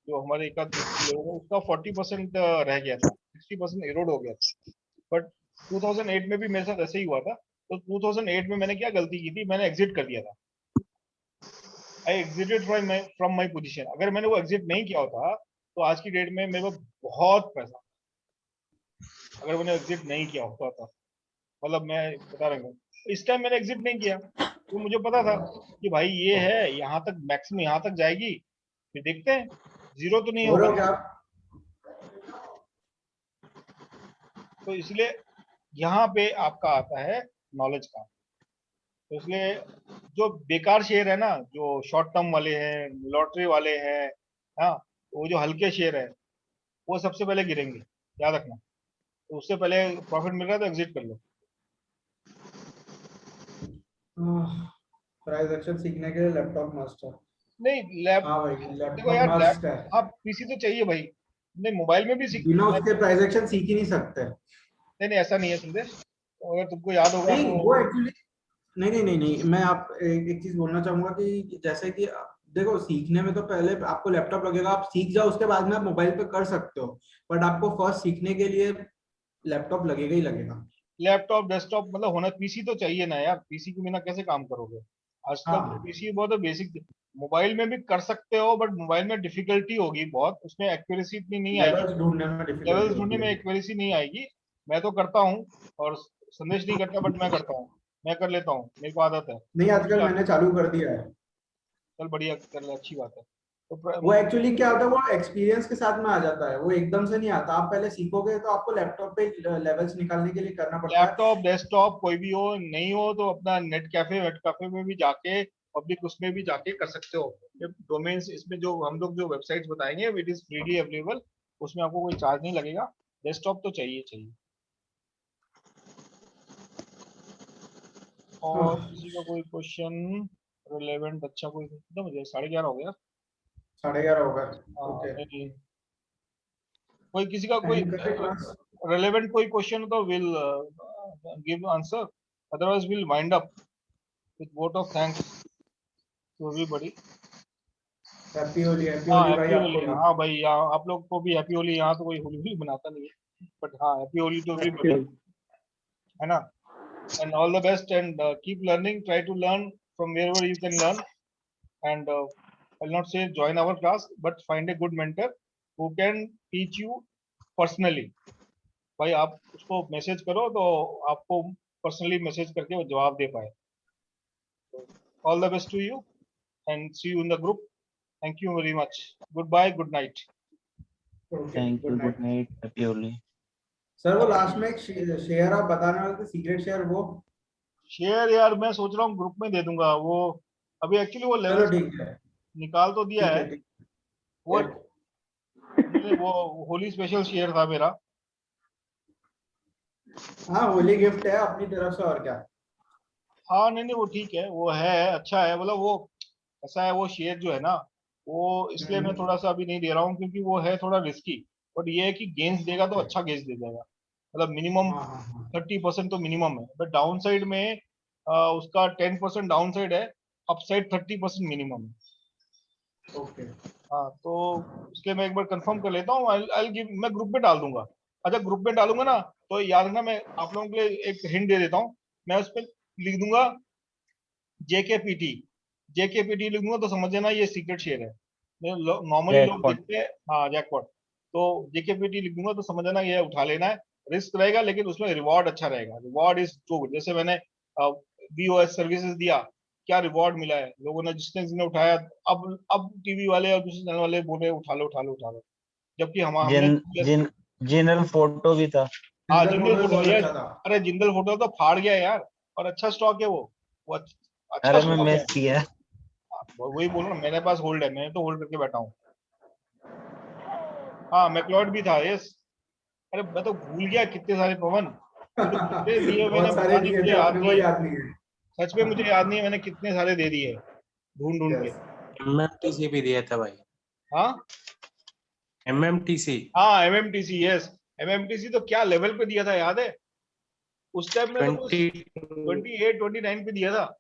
जो हमारे एक लोगों उसका 40% रह गया था, 60% एरोड हो गया था। बट 2008 में भी मेरे साथ ऐसे ही हुआ था, तो 2008 में मैंने क्या गलती की थी, मैंने एग्जिट कर दिया था। आई एग्जिटेड फ्रॉम माई पोजीशन। अगर मैंने वो एग्जिट नहीं किया होता तो आज की डेट में मेरे को बहुत पैसा, अगर मैंने एग्जिट नहीं किया होता तो, मतलब मैं बता रहा हूँ, इस टाइम मैंने एग्जिट नहीं किया तो मुझे पता था कि भाई ये है यहाँ तक, मैक्सिमम यहाँ तक जाएगी, फिर देखते हैं, जीरो तो नहीं हो रहा होगा। हो क्या? तो इसलिए यहाँ पे आपका आता है नॉलेज का। तो इसलिए जो बेकार शेयर है ना, जो शॉर्ट टर्म वाले हैं, लॉटरी वाले हैं, हाँ, वो जो हल्के शेयर है वो सबसे पहले गिरेंगे, याद रखना। तो उससे पहले प्रॉफिट मिल रहा है तो एग्जिट कर लो। प्राइस एक्शन सीखने के लिए लैपटॉप मस्ट है। नहीं लैप, हाँ भाई, देखो लैपटॉप यार मस्ट है। हाँ पीसी तो चाहिए भाई, नहीं मोबाइल में भी सीख, बिना उसके प्राइस एक्शन सीख ही नहीं सकते। नहीं नहीं ऐसा नहीं है संदेश, अगर तुमको याद होगा नहीं तो। वो एक्चुअली नहीं, मैं आप एक चीज बोलना चाहूंगा कि जैसे कि देखो, सीखने में तो पहले आपको लैपटॉप लगेगा, आप सीख जाओ, उसके बाद में आप मोबाइल पे कर सकते हो, बट आपको फर्स्ट सीखने के लिए लैपटॉप लगेगा ही लगेगा। लैपटॉप डेस्कटॉप मतलब होना, पीसी तो चाहिए ना यार, पीसी के बिना कैसे काम करोगे आजकल। हाँ, पीसी बहुत बेसिक, मोबाइल में भी कर सकते हो बट मोबाइल में डिफिकल्टी होगी बहुत, उसमें एक्यूरेसी इतनी नहीं आएगी, लेवल्स ढूंढने में लेवल्स डिफिकल्टी ढूंढने होती में है। एक्यूरेसी नहीं आएगी। मैं तो करता हूँ, और संदेश नहीं करता बट मैं करता हूँ, मैं कर लेता हूँ, मेरे को आदत है। नहीं, आजकल मैंने चालू कर दिया है। चल बढ़िया कर ले, अच्छी बात है। तो वो एक्चुअली क्या होता है, वो एक्सपीरियंस के साथ में आ जाता है, वो एकदम से नहीं आता। आप पहले सीखोगे तो आपको लैपटॉप पे लेवल्स निकालने के लिए करना पड़ता है। लैपटॉप डेस्कटॉप कोई भी हो, नहीं हो तो अपना नेट कैफे में भी जाके, पब्लिक उसमें भी जाके कर सकते हो। ये डोमेन्स, इसमें जो हम लोग जो वेबसाइट्स बताएंगे इट इज फ्रीली अवेलेबल, उसमें आपको कोई चार्ज नहीं लगेगा। डेस्कटॉप तो चाहिए चाहिए। और किसी का कोई क्वेश्चन रिलेवेंट? अच्छा कोई तो, मुझे 11:30 हो गया। 11:30 होगा। हाँ, ओके, नहीं कोई किसी का कोई एंड करते क्लास। relevant कोई क्वेश्चन तो will give answer, otherwise will wind up with vote of thanks to everybody। Happy हाँ होली भाई, हैप्पी आपको होली, भी। हाँ भाई यहाँ आप लोग को भी हैप्पी होली। यहाँ तो कोई होली भी बनाता नहीं है, बट हाँ हैप्पी होली टू एवरीबॉडी, है ना। And all the best and keep learning, try to learn from wherever you can learn. And I'll not say join our class, but find a good mentor who can teach you personally। भाई आप उसको message करो तो आपको personally message करके वो जवाब दे पाए। All the best to you and see you in the group। Thank you very much। Goodbye, good night। Okay, thank good you, good night. Night, happy Holi. Sir, वो लास्ट में एक शेयर आप बताने वाले थे, सीक्रेट शेयर, वो share यार मैं सोच रहा हूँ ग्रुप में दे दूंगा वो, अभी एक्चुअली वो चलो लेवल्स ठीक है। निकाल तो दिया ठीक है है, ठीक वो, है। वो होली स्पेशल शेयर था मेरा। हाँ, होली गिफ्ट है अपनी तरफ से, और क्या। हाँ नहीं नहीं वो ठीक है, वो है अच्छा है, मतलब वो ऐसा है, वो शेयर जो है ना वो, इसलिए मैं थोड़ा सा अभी नहीं दे रहा हूँ क्योंकि वो है थोड़ा रिस्की। बट ये है कि गेंस देगा तो अच्छा गेंस दे जाएगा, मतलब मिनिमम हाँ हाँ हाँ। 30% तो मिनिमम है, बट डाउन साइड में उसका 10% डाउन साइड है, अपसाइड 30% मिनिमम है। ओके। हाँ तो इसलिए मैं एक बार कंफर्म कर लेता हूँ, I'll give, मैं ग्रुप में डाल दूंगा। अच्छा ग्रुप में डालूंगा ना तो याद रखना, मैं आप लोगों के लिए एक हिंट दे देता हूँ, मैं उस पर लिख दूंगा जेकेपीटी, जेकेपीटी लिख दूंगा तो समझ जाना ये सीक्रेट शेयर है। नॉर्मली लोग जैकपॉट। देखते हैं, हाँ जैकपॉट, तो जेकेपीटी लिख दूंगा तो समझ जाना ये उठा लेना है। रिस्क रहेगा लेकिन उसमें रिवॉर्ड अच्छा रहेगा, रिवॉर्ड इज गुड। जैसे मैंने वीओएस सर्विसेज दिया, क्या रिवॉर्ड मिला है लोगों ने, जिसने उठाया, अब टीवी वाले और दूसरे चैनल वाले बोले उठा लो उठा लो उठा लो, जबकि हमने जिन जिन जिनरल फोटो भी था। हाँ जिंदल जिंदल फोटो फोटो बहुत ये, अच्छा था। अरे जिंदल फोटो तो फाड़ गया यार, और अच्छा स्टॉक है वो अच्छा अरे मैं स्टॉक है। मिस किया। वही बोल रहा हूँ, मेरे पास होल्ड है, मैं तो होल्ड करके बैठा हूँ। हाँ मैक्लॉड भी था, यस। अरे मैं तो भूल गया कितने सारे पवन, ये तो कितने दिए मैंने, बहुत सारे पता नहीं दिए मुझे थे, याद अपने नहीं को है, याद नहीं है। सच में मुझे याद नहीं है मैंने कितने सारे दे दिए ढूंढ ढूंढ के। यस। एमएमटीसी भी दिया था भाई, हाँ एमएमटीसी हाँ एमएमटीसी, यस एमएमटीसी तो क्या लेवल पे दिया था याद है, उस टाइम में तो कुछ 20। 28-29 पे दिया था।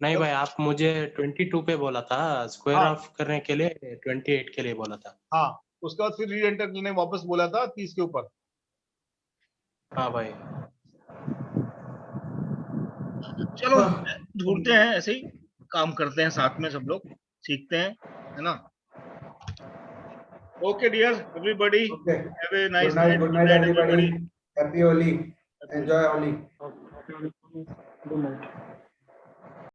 नहीं भाई, आप मुझे 22 पे बोला था, स्क्वायर हाँ ऑफ करने के लिए 28 के लिए बोला था। हाँ उसके बाद फिर री एंटर करने वापस बोला था 30 के ऊपर। हाँ भाई। चलो ढूंढते हैं, ऐसे ही काम करते हैं साथ में, सब लोग सीखते हैं, है ना? Okay dear everybody, Okay. Have a nice Good night. Good night, everybody. everybody. Happy Holi. Enjoy Holi. Good night.